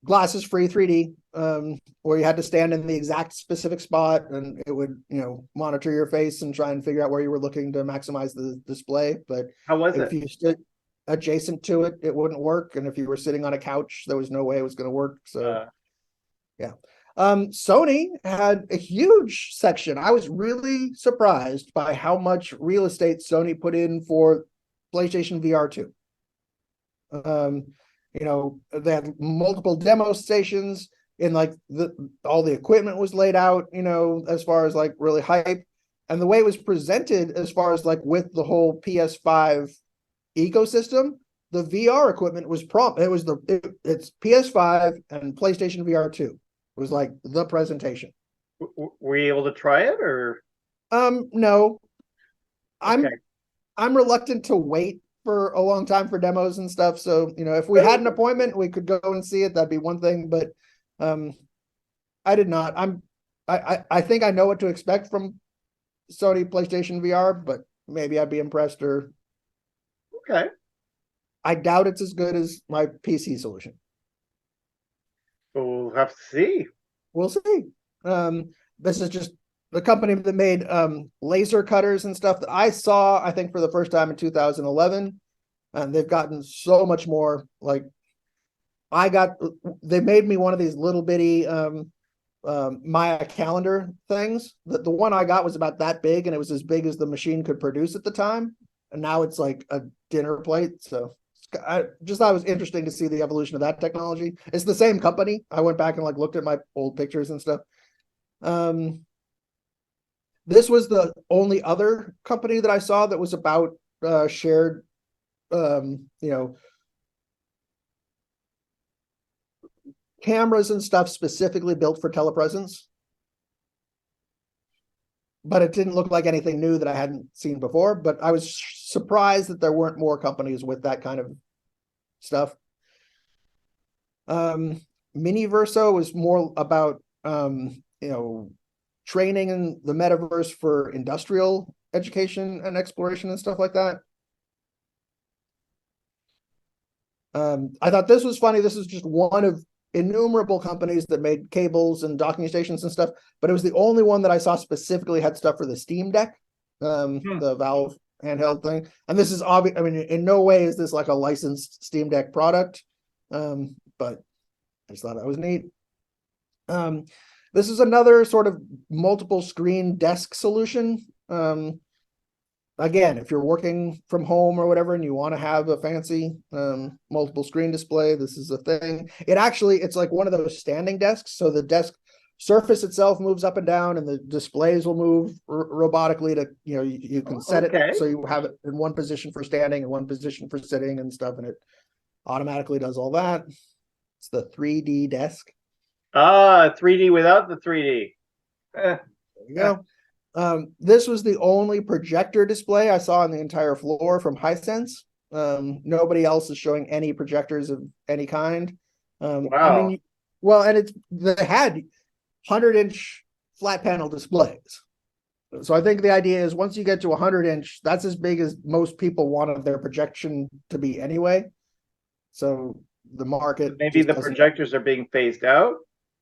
B: glasses free 3D, where you had to stand in the exact specific spot, and it would, monitor your face and try and figure out where you were looking to maximize the display. But
A: How was
B: if
A: it?
B: you stood adjacent to it, it wouldn't work. And if you were sitting on a couch, there was no way it was going to work. So yeah. Sony had a huge section. I was really surprised by how much real estate Sony put in for PlayStation VR 2. They had multiple demo stations, and like all the equipment was laid out, as far as like really hype. And the way it was presented as far as like with the whole PS5 ecosystem, the VR equipment was it's PS5 and PlayStation VR 2. It was like the presentation.
A: Were you able to try it, or?
B: No.
A: Okay.
B: I'm reluctant to wait for a long time for demos and stuff. So, if we had an appointment, we could go and see it. That'd be one thing. But I did not. I think I know what to expect from Sony PlayStation VR, but maybe I'd be impressed, or
A: Okay.
B: I doubt it's as good as my PC solution.
A: We'll have to see.
B: We'll see. This is just the company that made laser cutters and stuff that I saw, I think, for the first time in 2011. And they've gotten so much more. Like, they made me one of these little bitty Maya calendar things. The one I got was about that big, and it was as big as the machine could produce at the time. And now it's like a dinner plate. So I just thought it was interesting to see the evolution of that technology. It's the same company. I went back and like looked at my old pictures and stuff. This was the only other company that I saw that was about shared, cameras and stuff specifically built for telepresence. But it didn't look like anything new that I hadn't seen before. But I was surprised that there weren't more companies with that kind of stuff. Mini Verso was more about, training in the metaverse for industrial education and exploration and stuff like that. I thought this was funny. This is just one of innumerable companies that made cables and docking stations and stuff, but it was the only one that I saw specifically had stuff for the Steam Deck, the Valve handheld thing. And this is obvious. I mean, in no way is this like a licensed Steam Deck product, but I just thought that was neat. This is another sort of multiple screen desk solution. Again, if you're working from home or whatever and you want to have a fancy multiple screen display, this is a thing. It's like one of those standing desks. So the desk surface itself moves up and down and the displays will move robotically to, you can set it so you have it in one position for standing and one position for sitting and stuff, and it automatically does all that. It's the 3D desk.
A: 3D without the 3D.
B: There you go. This was the only projector display I saw on the entire floor from Hisense. Nobody else is showing any projectors of any kind.
A: Wow.
B: I mean, well, and they had 100-inch flat panel displays. So I think the idea is once you get to 100-inch, that's as big as most people wanted their projection to be anyway. So the market
A: maybe the projectors are being phased out.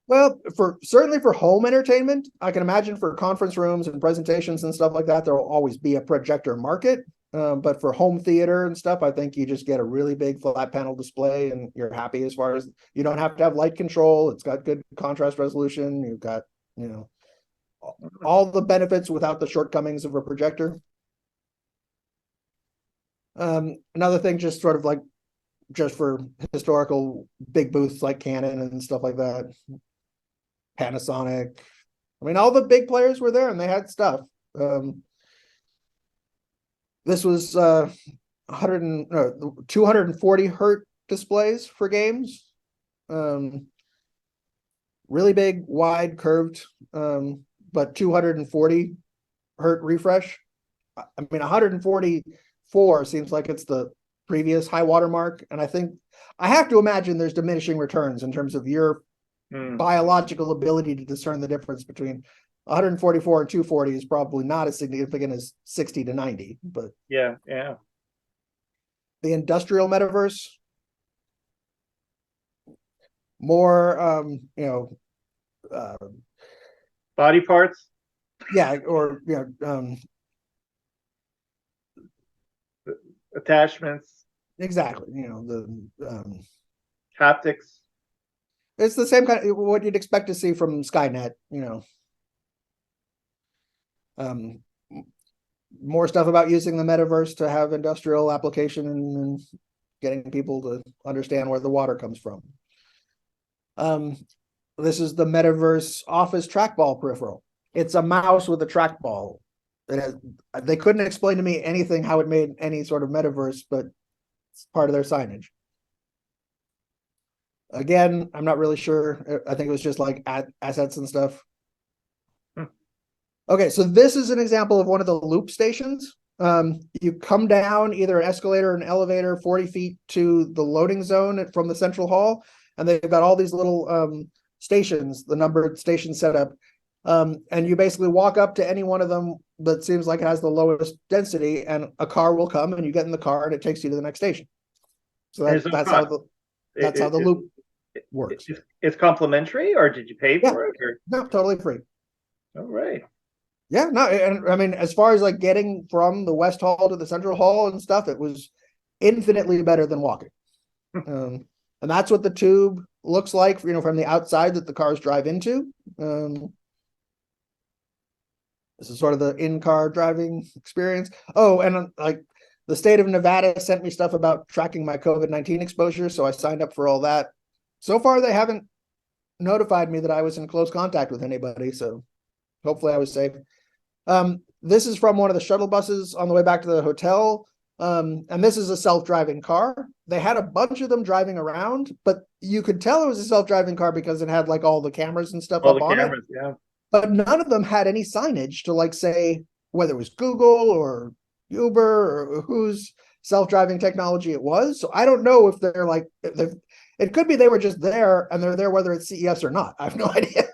B: Well, certainly for home entertainment, I can imagine for conference rooms and presentations and stuff like that, there will always be a projector market. But for home theater and stuff, I think you just get a really big flat panel display and you're happy as far as you don't have to have light control. It's got good contrast resolution. You've got, all the benefits without the shortcomings of a projector. Another thing, just sort of like just for historical big booths like Canon and stuff like that. Panasonic. I mean, all the big players were there and they had stuff. This was 240 hertz displays for games. Really big, wide, curved, but 240 hertz refresh. I mean, 144 seems like it's the previous high water mark, and I think I have to imagine there's diminishing returns in terms of your biological ability to discern the difference between 144 and 240 is probably not as significant as 60 to 90, but
A: yeah.
B: The industrial metaverse, more
A: body parts,
B: or
A: attachments,
B: exactly, the
A: haptics.
B: It's the same kind of what you'd expect to see from Skynet, more stuff about using the metaverse to have industrial application and getting people to understand where the water comes from. This is the metaverse office trackball peripheral. It's a mouse with a trackball. They couldn't explain to me anything how it made any sort of metaverse, but it's part of their signage. Again, I'm not really sure. I think it was just like assets and stuff. Okay, so this is an example of one of the loop stations. You come down either an escalator or an elevator 40 feet to the loading zone from the central hall, and they've got all these little stations, the numbered station setup. And you basically walk up to any one of them that seems like it has the lowest density, and a car will come, and you get in the car, and it takes you to the next station. So that's how the loop works.
A: It's complimentary, or did you pay for it? Or?
B: No, totally free.
A: All right.
B: Yeah, no, and I mean, as far as like getting from the West Hall to the Central Hall and stuff, it was infinitely better than walking. And that's what the tube looks like, from the outside that the cars drive into. This is sort of the in-car driving experience. Oh, and like the state of Nevada sent me stuff about tracking my COVID-19 exposure, so I signed up for all that. So far, they haven't notified me that I was in close contact with anybody, so hopefully I was safe. This is from one of the shuttle buses on the way back to the hotel. And this is a self-driving car. They had a bunch of them driving around, but you could tell it was a self-driving car because it had like all the cameras and stuff up on it.
A: Yeah.
B: But none of them had any signage to like say whether it was Google or Uber or whose self-driving technology it was. So I don't know if they're like, it could be they were just there and they're there whether it's CES or not. I have no idea.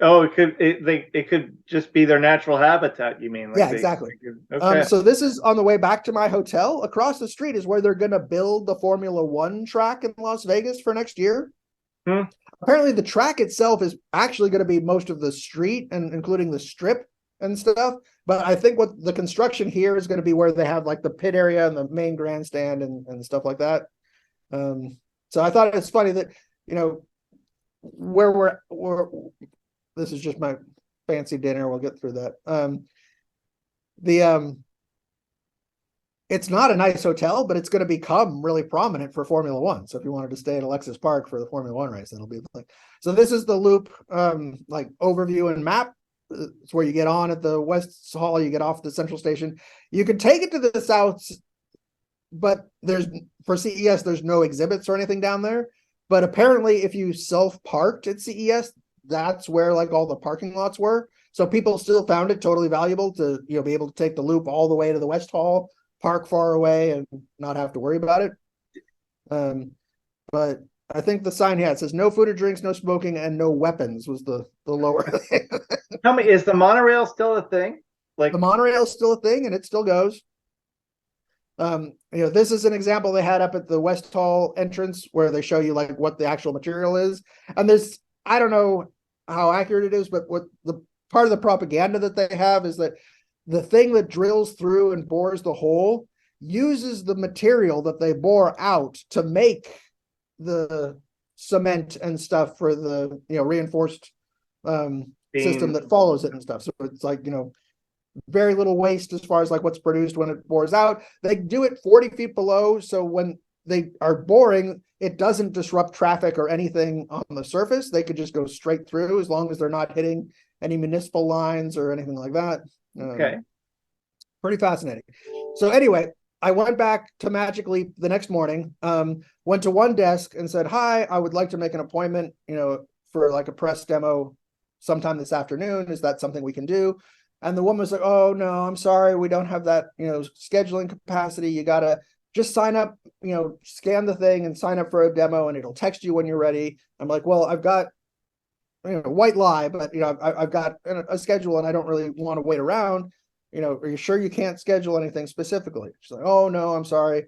A: Oh, it could just be their natural habitat. You mean
B: Yeah, exactly.
A: okay.
B: So this is on the way back to my hotel. Across the street is where they're going to build the Formula One track in Las Vegas for next year.
A: Hmm.
B: Apparently, the track itself is actually going to be most of the street and including the strip and stuff. But I think what the construction here is going to be where they have like the pit area and the main grandstand and stuff like that. So I thought it's funny that, you know, where we're this is just my fancy dinner. We'll get through that. The it's not a nice hotel, but it's going to become really prominent for Formula One. So if you wanted to stay at Alexis Park for the Formula One race, that'll be like. So this is the loop, like overview and map. It's where you get on at the West Hall, you get off the Central Station. You could take it to the south, but there's for CES, there's no exhibits or anything down there. But apparently, if you self-parked at CES, that's where like all the parking lots were. So people still found it totally valuable to, you know, be able to take the loop all the way to the West Hall, park far away, and not have to worry about it. But I think the sign, yeah, it says no food or drinks, no smoking, and no weapons was the lower thing.
A: Tell me, is the monorail still a thing? Like
B: The monorail is still a thing, and it still goes. You know, this is an example they had up at the West Hall entrance where they show you like what the actual material is. And there's, I don't know how accurate it is, but what the part of the propaganda that they have is that the thing that drills through and bores the hole uses the material that they bore out to make the cement and stuff for the, you know, reinforced system that follows it and stuff. So it's like, you know, very little waste as far as like what's produced when it bores out. They do it 40 feet below, so when they are boring, it doesn't disrupt traffic or anything on the surface. They could just go straight through as long as they're not hitting any municipal lines or anything like that.
A: okay.
B: Pretty fascinating. So anyway, I went back to Magic Leap the next morning, went to one desk and said, hi, I would like to make an appointment, you know, for like a press demo sometime this afternoon. Is that something we can do? And the woman was like, oh, no, I'm sorry. We don't have that, you know, scheduling capacity. You got to just sign up, you know, scan the thing and sign up for a demo and it'll text you when you're ready. I'm like, well, I've got, you know, white lie, but, you know, I've got a schedule and I don't really want to wait around. You know, are you sure you can't schedule anything specifically? She's like, oh, no, I'm sorry.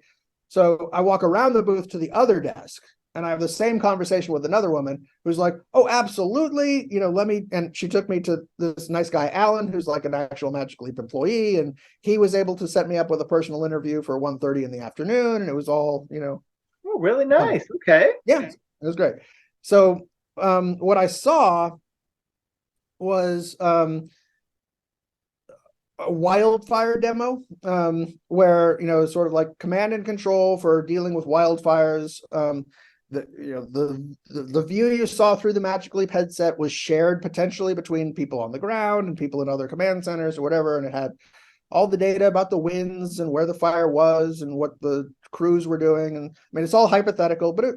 B: So I walk around the booth to the other desk and I have the same conversation with another woman who's like, oh, absolutely. You know, let me, and she took me to this nice guy, Alan, who's like an actual Magic Leap employee. And he was able to set me up with a personal interview for 1:30 in the afternoon. And it was all, you know.
A: Oh, really nice. Okay.
B: Yeah, it was great. So what I saw was a wildfire demo where, you know, sort of like command and control for dealing with wildfires. The view you saw through the Magic Leap headset was shared potentially between people on the ground and people in other command centers or whatever, and it had all the data about the winds and where the fire was and what the crews were doing. And I mean, it's all hypothetical, but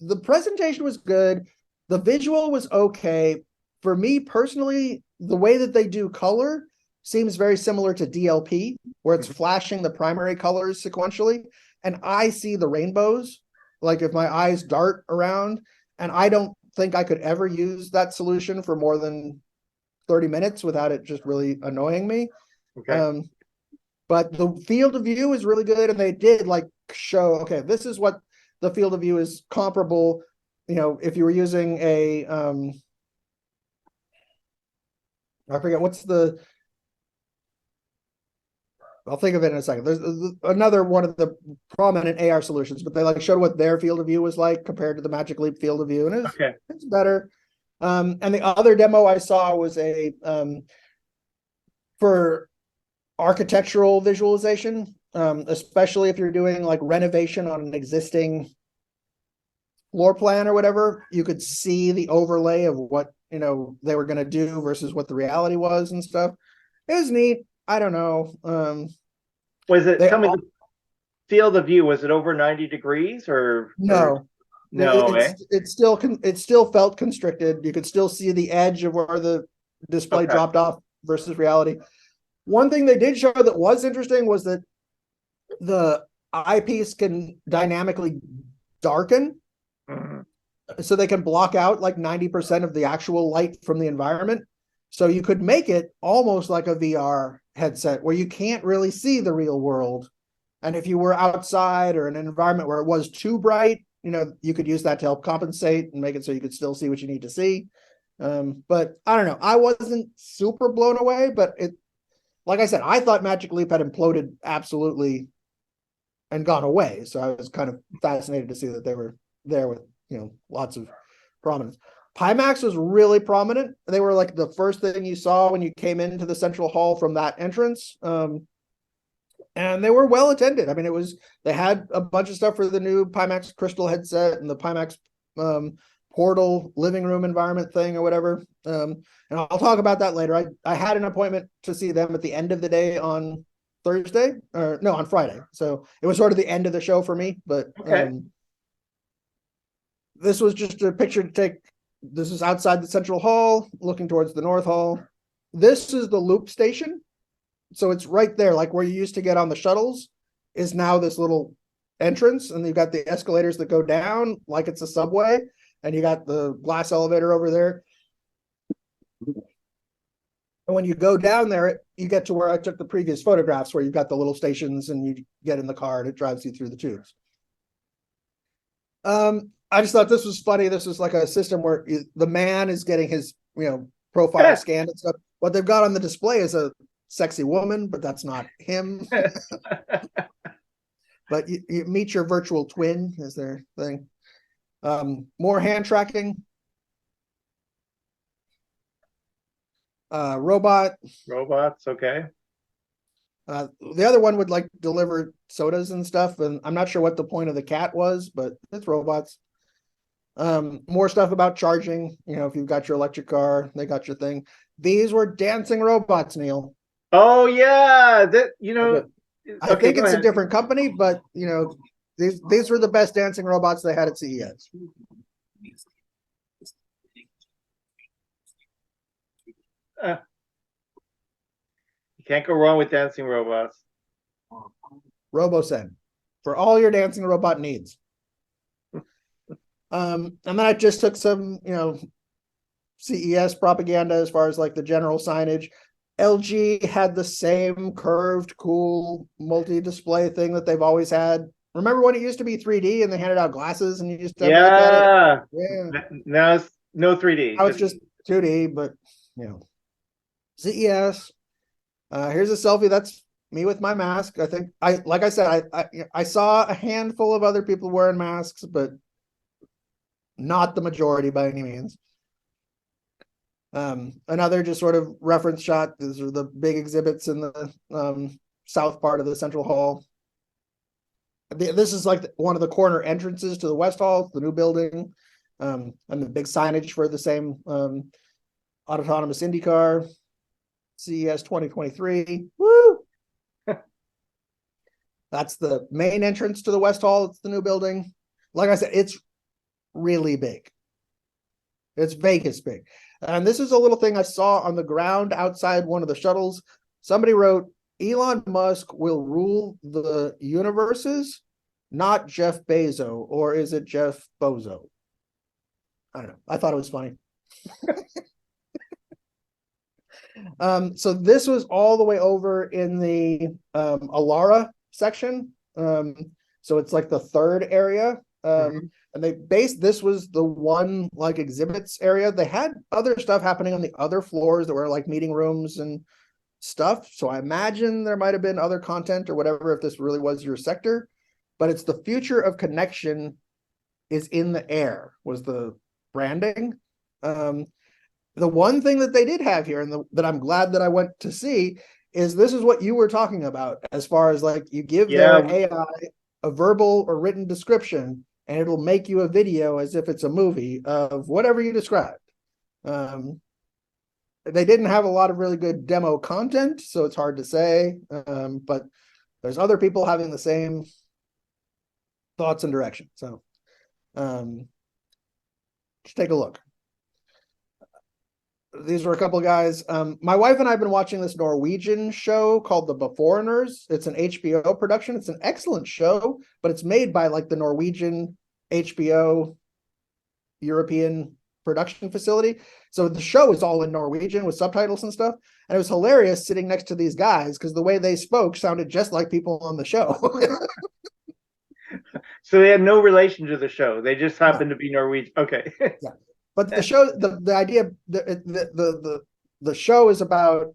B: the presentation was good. The visual was okay. For me personally, the way that they do color seems very similar to DLP, where it's flashing the primary colors sequentially, and I see the rainbows. Like if my eyes dart around, and I don't think I could ever use that solution for more than 30 minutes without it just really annoying me.
A: Okay.
B: But the field of view is really good, and they did like show, okay, this is what the field of view is comparable. You know, if you were using a, I forget what's the, I'll think of it in a second. There's another one of the prominent AR solutions, but they like showed what their field of view was like compared to the Magic Leap field of view, and it's better. And the other demo I saw was a for architectural visualization, especially if you're doing like renovation on an existing floor plan or whatever. You could see the overlay of what, you know, they were going to do versus what the reality was and stuff. It was neat. I don't know.
A: Was it, tell me, the field of view, was it over 90 degrees or
B: no?
A: No,
B: it still felt constricted. You could still see the edge of where the display dropped off versus reality. One thing they did show that was interesting was that the eyepiece can dynamically darken. so they can block out like 90% of the actual light from the environment. So you could make it almost like a VR headset where you can't really see the real world. And if you were outside or in an environment where it was too bright, you could use that to help compensate and make it so you could still see what you need to see. But I don't know. I wasn't super blown away, but like I said, I thought Magic Leap had imploded absolutely and gone away. So I was kind of fascinated to see that they were there with, lots of prominence. Pimax was really prominent. They were like the first thing you saw when you came into the central hall from that entrance. And they were well attended. I mean, they had a bunch of stuff for the new Pimax Crystal headset and the Pimax portal living room environment thing or whatever. And I'll talk about that later. I had an appointment to see them at the end of the day on Thursday, or no, on Friday. So it was sort of the end of the show for me, but
A: Okay.
B: This was just a picture to take. This is outside the central hall, looking towards the north hall. This is the loop station. So it's right there, like where you used to get on the shuttles is now this little entrance, and you've got the escalators that go down like it's a subway, and you got the glass elevator over there. And when you go down there, you get to where I took the previous photographs, where you've got the little stations and you get in the car and it drives you through the tubes. I just thought this was funny. This was like a system where the man is getting his, profile scanned and stuff. What they've got on the display is a sexy woman, but that's not him. But you meet your virtual twin is their thing. More hand tracking.
A: Robots, okay.
B: The other one would like deliver sodas and stuff, and I'm not sure what the point of the cat was, but it's robots. More stuff about charging. If you've got your electric car, they got your thing. These were dancing robots, Neil.
A: Oh yeah,
B: I think it's a different company, but these were the best dancing robots they had at CES.
A: You can't go wrong with dancing robots.
B: RoboSend for all your dancing robot needs. And then I just took some, CES propaganda as far as like the general signage. LG had the same curved, cool multi-display thing that they've always had. Remember when it used to be 3D and they handed out glasses and you just had to look at it?
A: Yeah. Now it's no 3D.
B: Now it's just 2D, but CES. Here's a selfie. That's me with my mask. I think like I said, I saw a handful of other people wearing masks, but not the majority by any means. Another just sort of reference shot. These are the big exhibits in the south part of the central hall. This is like one of the corner entrances to the West Hall, the new building, and the big signage for the same autonomous IndyCar, CES 2023. Woo! That's the main entrance to the West Hall. It's the new building. Like I said, it's really big. It's Vegas big. And this is a little thing I saw on the ground outside one of the shuttles. Somebody wrote, Elon Musk will rule the universes, not Jeff Bezos, or is it Jeff Bozo? I don't know. I thought it was funny. So this was all the way over in the Alara section. So it's like the third area. And this was the one like exhibits area. They had other stuff happening on the other floors that were like meeting rooms and stuff. So I imagine there might have been other content or whatever if this really was your sector. But it's the future of connection is in the air was the branding. The one thing that they did have here and that I'm glad that I went to see is this is what you were talking about as far as like you give their AI a verbal or written description and it'll make you a video as if it's a movie of whatever you described. They didn't have a lot of really good demo content, so it's hard to say, but there's other people having the same thoughts and direction. So just take a look. These were a couple of guys. My wife and I have been watching this Norwegian show called The Beforeigners. It's an HBO production. It's an excellent show, but it's made by like the Norwegian HBO European production facility. So the show was all in Norwegian with subtitles and stuff. And it was hilarious sitting next to these guys because the way they spoke sounded just like people on the show.
A: So they had no relation to the show. They just happened
B: No.
A: to be Norwegian. Okay.
B: Yeah. But the show, the idea, the show is about,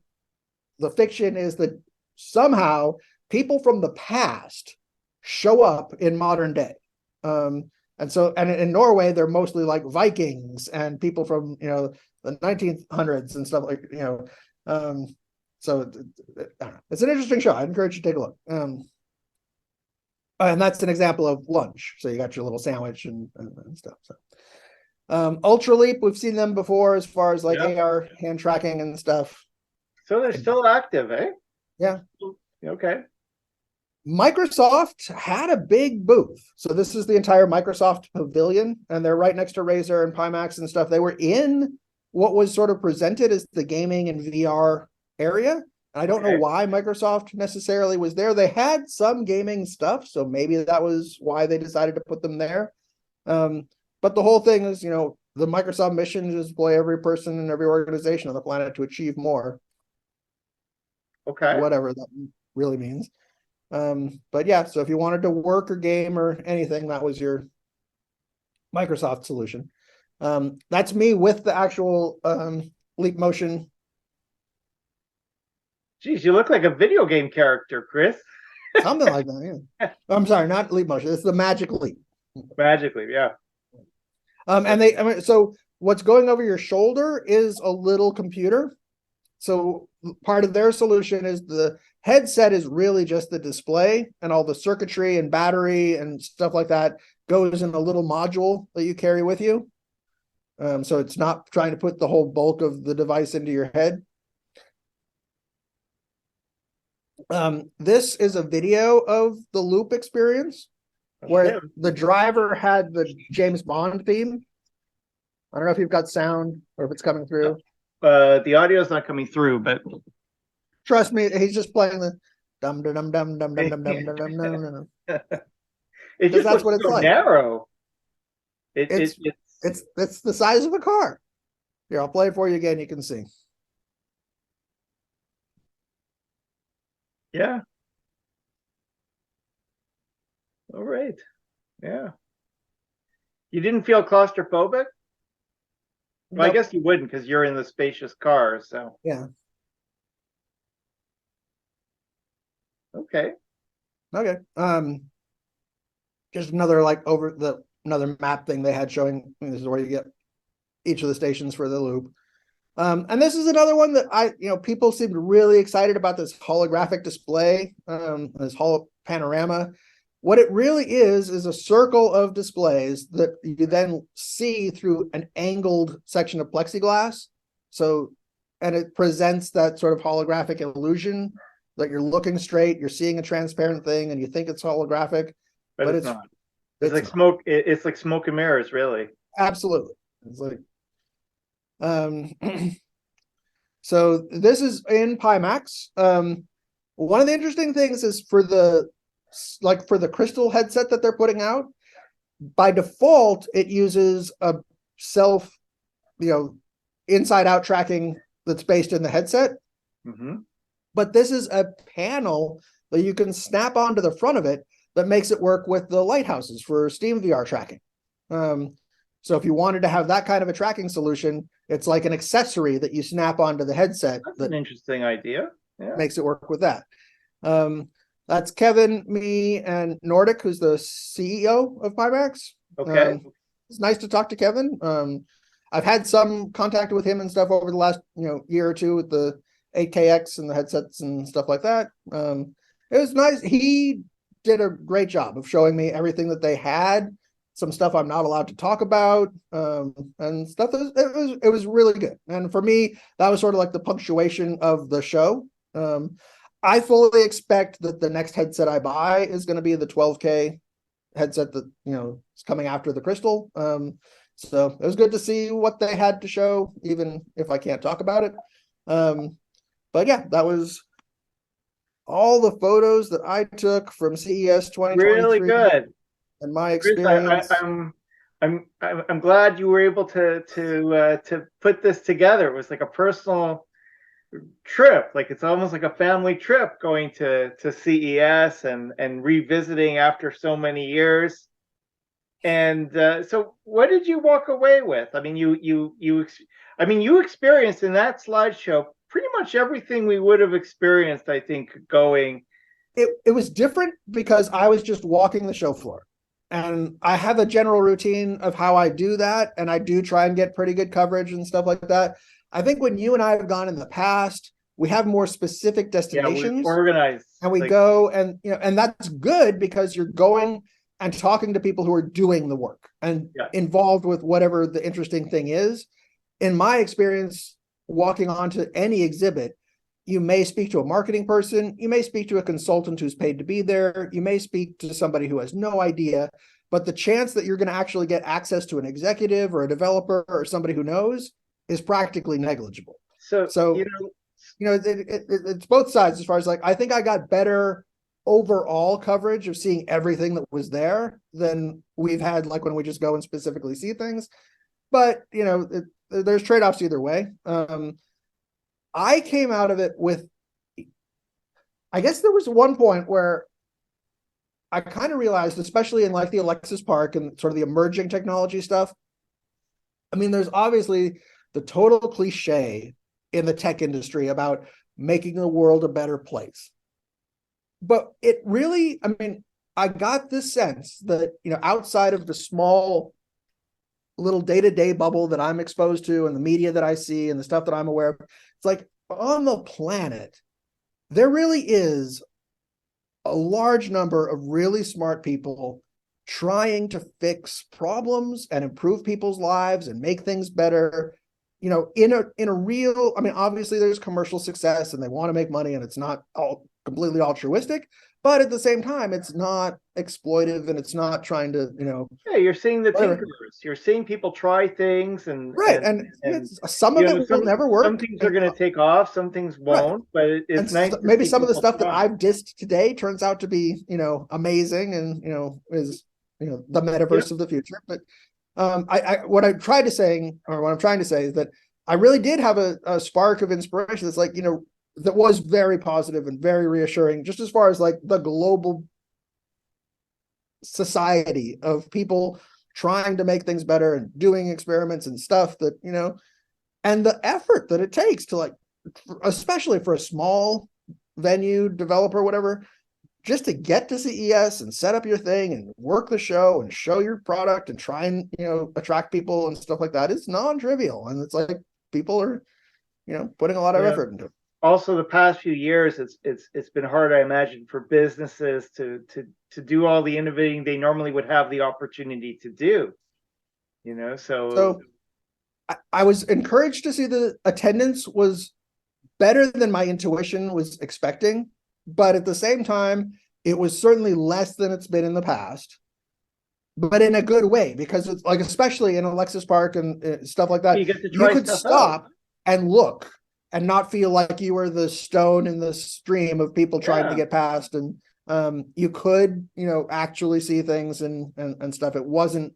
B: the fiction is that somehow people from the past show up in modern day. And so, and in Norway, they're mostly like Vikings and people from, the 1900s and stuff like, so it's an interesting show. I'd encourage you to take a look. And that's an example of lunch. So you got your little sandwich and stuff. So, Ultra Leap, we've seen them before as far as like AR hand tracking and stuff.
A: So they're still active, eh?
B: Yeah.
A: Okay.
B: Microsoft had a big booth. So this is the entire Microsoft pavilion, and they're right next to Razer and Pimax and stuff. They were in what was sort of presented as the gaming and VR area. I don't know why Microsoft necessarily was there. They had some gaming stuff, so maybe that was why they decided to put them there. But the whole thing is, the Microsoft mission is to deploy every person and every organization on the planet to achieve more.
A: Okay.
B: Whatever that really means. But yeah, so if you wanted to work or game or anything, that was your Microsoft solution. That's me with the actual Leap Motion.
A: Geez, you look like a video game character, Kris.
B: Something like that, yeah. I'm sorry, not Leap Motion. It's the Magic Leap.
A: Magic Leap, yeah.
B: And so what's going over your shoulder is a little computer. So part of their solution is the headset is really just the display, and all the circuitry and battery and stuff like that goes in a little module that you carry with you. So it's not trying to put the whole bulk of the device into your head. This is a video of the Loop experience where the driver had the James Bond theme. I don't know if you've got sound or if it's coming through.
A: The audio is not coming through, but
B: trust me, he's just playing the dum dum dum dum dum dum dum dum dum dum.
A: It just
B: that's what it's
A: so
B: like.
A: Narrow.
B: It's the size of a car. Here, I'll play it for you again. You can see.
A: Yeah. All right. Yeah. You didn't feel claustrophobic? Well, I guess you wouldn't because you're in the spacious car. So
B: yeah.
A: Okay.
B: Okay. Just another another map thing they had showing. This is where you get each of the stations for the loop. And this is another one that people seemed really excited about, this holographic display, this holo panorama. What it really is a circle of displays that you then see through an angled section of plexiglass. So, and it presents that sort of holographic illusion that you're looking straight, you're seeing a transparent thing, and you think it's holographic, but it's
A: not. It's like not. Smoke. It's like smoke and mirrors, really.
B: Absolutely. It's like, so this is in Pimax. One of the interesting things is for the crystal headset that they're putting out, by default, it uses a self, inside out tracking that's based in the headset.
A: Mm-hmm.
B: But this is a panel that you can snap onto the front of it that makes it work with the lighthouses for Steam VR tracking. So if you wanted to have that kind of a tracking solution, it's like an accessory that you snap onto the headset.
A: That's an interesting idea. Yeah.
B: Makes it work with that. That's Kevin, me, and Nordic, who's the CEO of Pimax.
A: Okay.
B: It's nice to talk to Kevin. I've had some contact with him and stuff over the last year or two with the 8KX and the headsets and stuff like that. It was nice. He did a great job of showing me everything that they had, some stuff I'm not allowed to talk about, and stuff. It was really good. And for me, that was sort of like the punctuation of the show. I fully expect that the next headset I buy is going to be the 12K headset that is coming after the Crystal. So it was good to see what they had to show, even if I can't talk about it. But yeah, that was all the photos that I took from CES 2023.
A: Really good.
B: And my experience.
A: Kris, I'm glad you were able to put this together. It was like a personal trip. Like it's almost like a family trip going to CES and revisiting after so many years. And so, what did you walk away with? I mean, I mean, you experienced in that slideshow pretty much everything we would have experienced. I think going.
B: It was different because I was just walking the show floor. And I have a general routine of how I do that. And I do try and get pretty good coverage and stuff like that. I think when you and I have gone in the past, we have more specific
A: Yeah, we
B: destinations
A: organized.
B: and we
A: Like,
B: go and, and that's good because you're going and talking to people who are doing the work and
A: yeah,
B: involved with whatever the interesting thing is. In my experience, walking onto any exhibit, you may speak to a marketing person, you may speak to a consultant who's paid to be there, you may speak to somebody who has no idea, but the chance that you're going to actually get access to an executive or a developer or somebody who knows is practically negligible.
A: so
B: So, it's both sides as far as like, I think I got better overall coverage of seeing everything that was there than we've had like when we just go and specifically see things. But, there's trade-offs either way. I came out of it with, I guess there was one point where I kind of realized, especially in like the Alexis Park and sort of the emerging technology stuff. I mean, there's obviously the total cliche in the tech industry about making the world a better place. But it really, I mean, I got this sense that, outside of the small little day-to-day bubble that I'm exposed to and the media that I see and the stuff that I'm aware of, it's like on the planet, there really is a large number of really smart people trying to fix problems and improve people's lives and make things better, in a real, I mean, obviously there's commercial success and they want to make money and it's not all completely altruistic, but at the same time, it's not exploitive and it's not trying to,
A: yeah, you're seeing the
B: whatever.
A: tinkerers. You're seeing people try things and
B: Right. And some of it will never
A: some
B: work.
A: things are
B: And
A: going to take off, some things
B: right.
A: won't. But
B: And
A: it's nice to
B: maybe
A: see
B: some of the
A: people
B: stuff that
A: try.
B: I've dissed today turns out to be, amazing and, is, the
A: Yeah,
B: metaverse of the future. But what I'm trying to say, or what I'm trying to say is that I really did have a spark of inspiration that's like, that was very positive and very reassuring, just as far as like the global society of people trying to make things better and doing experiments and stuff that, and the effort that it takes to like, especially for a small venue developer, whatever, just to get to CES and set up your thing and work the show and show your product and try and, attract people and stuff like that is non-trivial. And it's like people are, putting a lot of
A: yeah.
B: effort into it.
A: Also, the past few years, it's been hard, I imagine, for businesses to do all the innovating they normally would have the opportunity to do. So
B: So I was encouraged to see the attendance was better than my intuition was expecting, but at the same time, it was certainly less than it's been in the past, but in a good way, because it's like, especially in Alexis Park and stuff like that,
A: you get to
B: you
A: try
B: could
A: stuff out.
B: stop and look and not feel like you were the stone in the stream of people trying to
A: Yeah.
B: get past. And you could, actually see things and stuff. It wasn't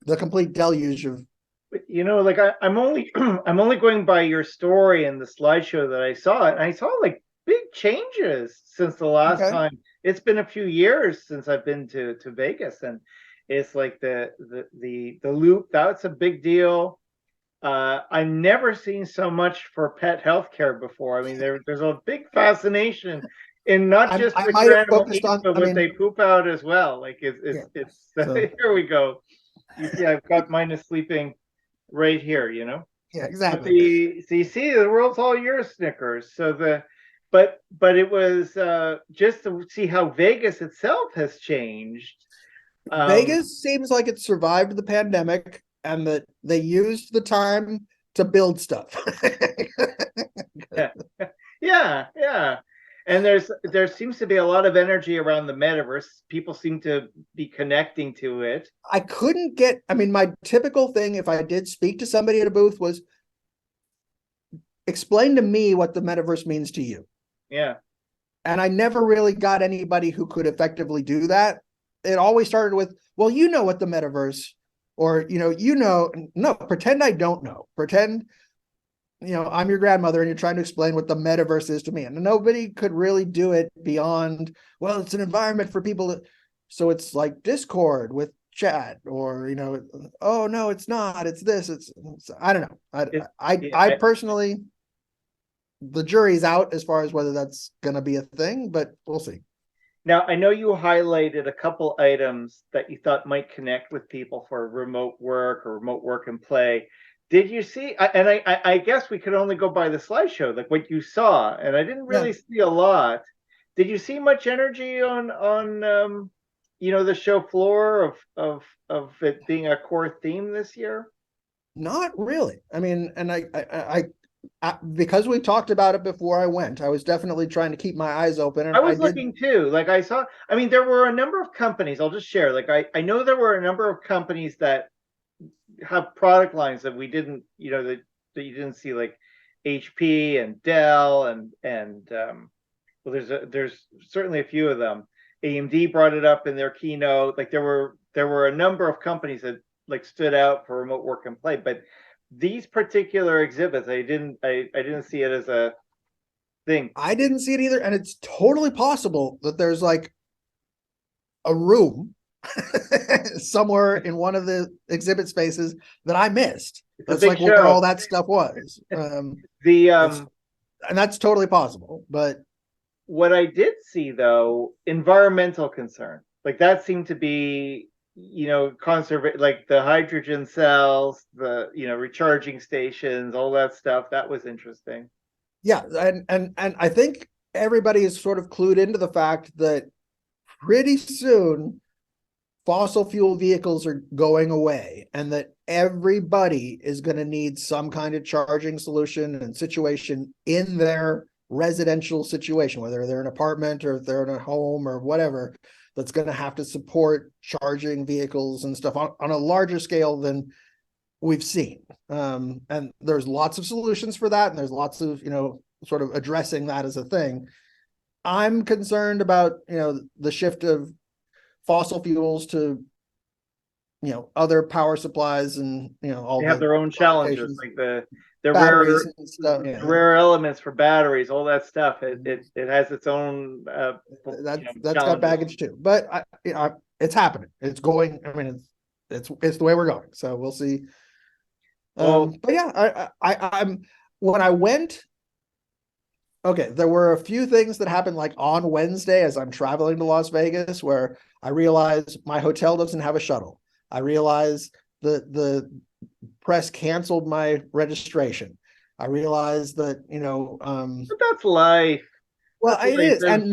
B: the complete deluge of.
A: But like I'm only I'm only going by your story and the slideshow that I saw, and I saw like big changes since the last
B: Okay.
A: time. It's been a few years since I've been to Vegas, and it's like the loop. That's a big deal. I've never seen so much for pet healthcare before. I mean, there's a big fascination in not just
B: I
A: what
B: might
A: your
B: have
A: animal
B: focused
A: eats,
B: on,
A: but
B: I
A: what
B: mean,
A: they poop out as well. Like
B: yeah.
A: it's
B: So
A: here we go. You see, I've got mine is sleeping right here.
B: yeah,
A: But
B: exactly.
A: so you see, the world's all yours, Snickers. So but it was just to see how Vegas itself has changed. Um,
B: Vegas seems like it survived the pandemic and that they used the time to build stuff.
A: yeah, yeah. And there seems to be a lot of energy around the metaverse. People seem to be connecting to it.
B: I couldn't get, I mean, my typical thing, if I did speak to somebody at a booth, was explain to me what the metaverse means to you.
A: Yeah.
B: And I never really got anybody who could effectively do that. It always started with, well, you know what the metaverse or no, pretend I don't know. Pretend I'm your grandmother and you're trying to explain what the metaverse is to me. And nobody could really do it beyond, well, it's an environment for people to, so it's like Discord with chat, or, oh no, it's not, it's this, it's I don't know.
A: It,
B: I personally, the jury's out as far as whether that's going to be a thing, but we'll see.
A: now, I know you highlighted a couple items that you thought might connect with people for remote work or remote work and play. Did you see? And I guess we could only go by the slideshow, like what you saw, and I didn't
B: Yeah.
A: really see a lot. Did you see much energy on the show floor of it being a core theme this year?
B: Not really. I mean, and because we talked about it before I went, I was definitely trying to keep my eyes open, and
A: I
B: I
A: was
B: did.
A: looking too. Like I saw, I mean, there were a number of companies. I'll just share. Like I know there were a number of companies that have product lines that we didn't, that you didn't see, like HP and Dell and well, there's certainly a few of them. AMD brought it up in their keynote. Like there were a number of companies that like stood out for remote work and play, but these particular exhibits, I didn't see it as a thing.
B: I didn't see it either, and it's totally possible that there's like a room somewhere in one of the exhibit spaces that I missed.
A: It's a
B: That's
A: big
B: like where
A: show.
B: all that stuff was.
A: The
B: And that's totally possible. But
A: what I did see though, environmental concern, like that seemed to be, conserve, like the hydrogen cells, the recharging stations, all that stuff. That was interesting.
B: yeah, and I think everybody is sort of clued into the fact that pretty soon fossil fuel vehicles are going away, and that everybody is going to need some kind of charging solution and situation in their residential situation, whether they're in an apartment or if they're in a home or whatever, that's going to have to support charging vehicles and stuff on a larger scale than we've seen. And there's lots of solutions for that, and there's lots of sort of addressing that as a thing. I'm concerned about the shift of fossil fuels to other power supplies, and all
A: They have
B: the
A: their own challenges, like the
B: batteries and stuff.
A: rare elements for batteries, all that stuff. It has its own
B: That's got
A: challenges.
B: baggage too, but it's happening. It's going. I mean, it's the way we're going. So we'll see.
A: Well,
B: But yeah, I'm when I went. Okay, there were a few things that happened like on Wednesday as I'm traveling to Las Vegas, where I realized my hotel doesn't have a shuttle. I realized the press canceled my registration. I realized that
A: but that's life.
B: well,
A: That's
B: it
A: life.
B: is, and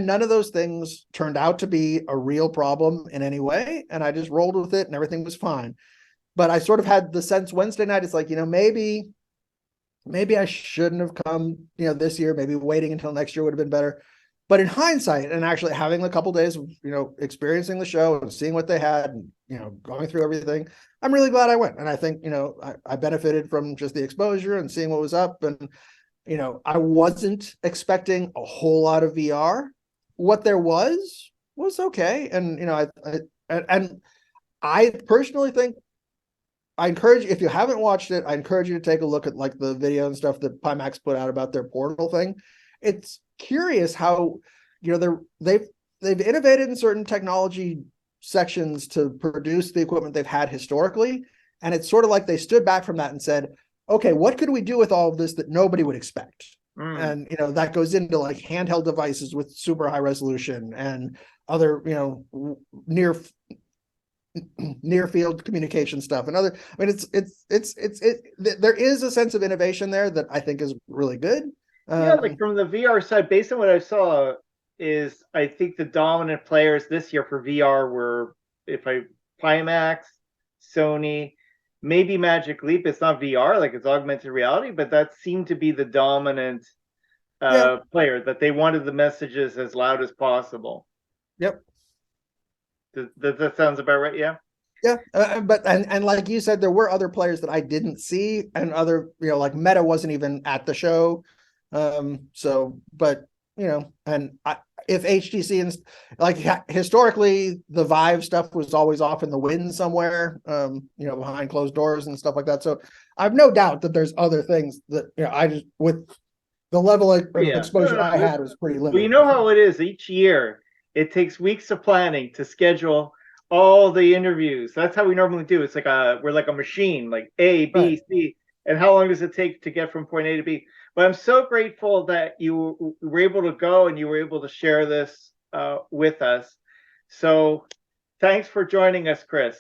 B: none of those things turned out to be a real problem in any way, and I just rolled with it, and everything was fine. But I sort of had the sense Wednesday night, it's like, maybe I shouldn't have come, this year. Maybe waiting until next year would have been better. But in hindsight, and actually having a couple days of, experiencing the show and seeing what they had, and going through everything, I'm really glad I went. And I think, I benefited from just the exposure and seeing what was up. And I wasn't expecting a whole lot of VR. What there was okay. And I personally think, I encourage, if you haven't watched it, I encourage you to take a look at like the video and stuff that Pimax put out about their portal thing. It's curious how they've innovated in certain technology sections to produce the equipment they've had historically, and it's sort of like they stood back from that and said, okay, what could we do with all of this that nobody would expect? And that goes into like handheld devices with super high resolution and other near field communication stuff and other. I mean, there is a sense of innovation there that I think is really good.
A: Yeah, like from the VR side, based on what I saw, is I think the dominant players this year for VR were Pimax, Sony, maybe Magic Leap. It's not VR, like it's augmented reality, but that seemed to be the dominant player, that they wanted the messages as loud as possible.
B: Yep.
A: That sounds about right. Yeah.
B: Yeah, but like you said, there were other players that I didn't see, and other like Meta wasn't even at the show. But and if HTC and like historically the Vive stuff was always off in the wind somewhere, behind closed doors and stuff like that. So I've no doubt that there's other things that I just with the level of
A: Yeah.
B: exposure I had was pretty
A: Well,
B: limited.
A: you know how it is each year. It takes weeks of planning to schedule all the interviews. That's how we normally do. It's like we're like a machine, like A, B,
B: Right.
A: C. And how long does it take to get from point A to B? But I'm so grateful that you were able to go and you were able to share this with us. So thanks for joining us, Kris.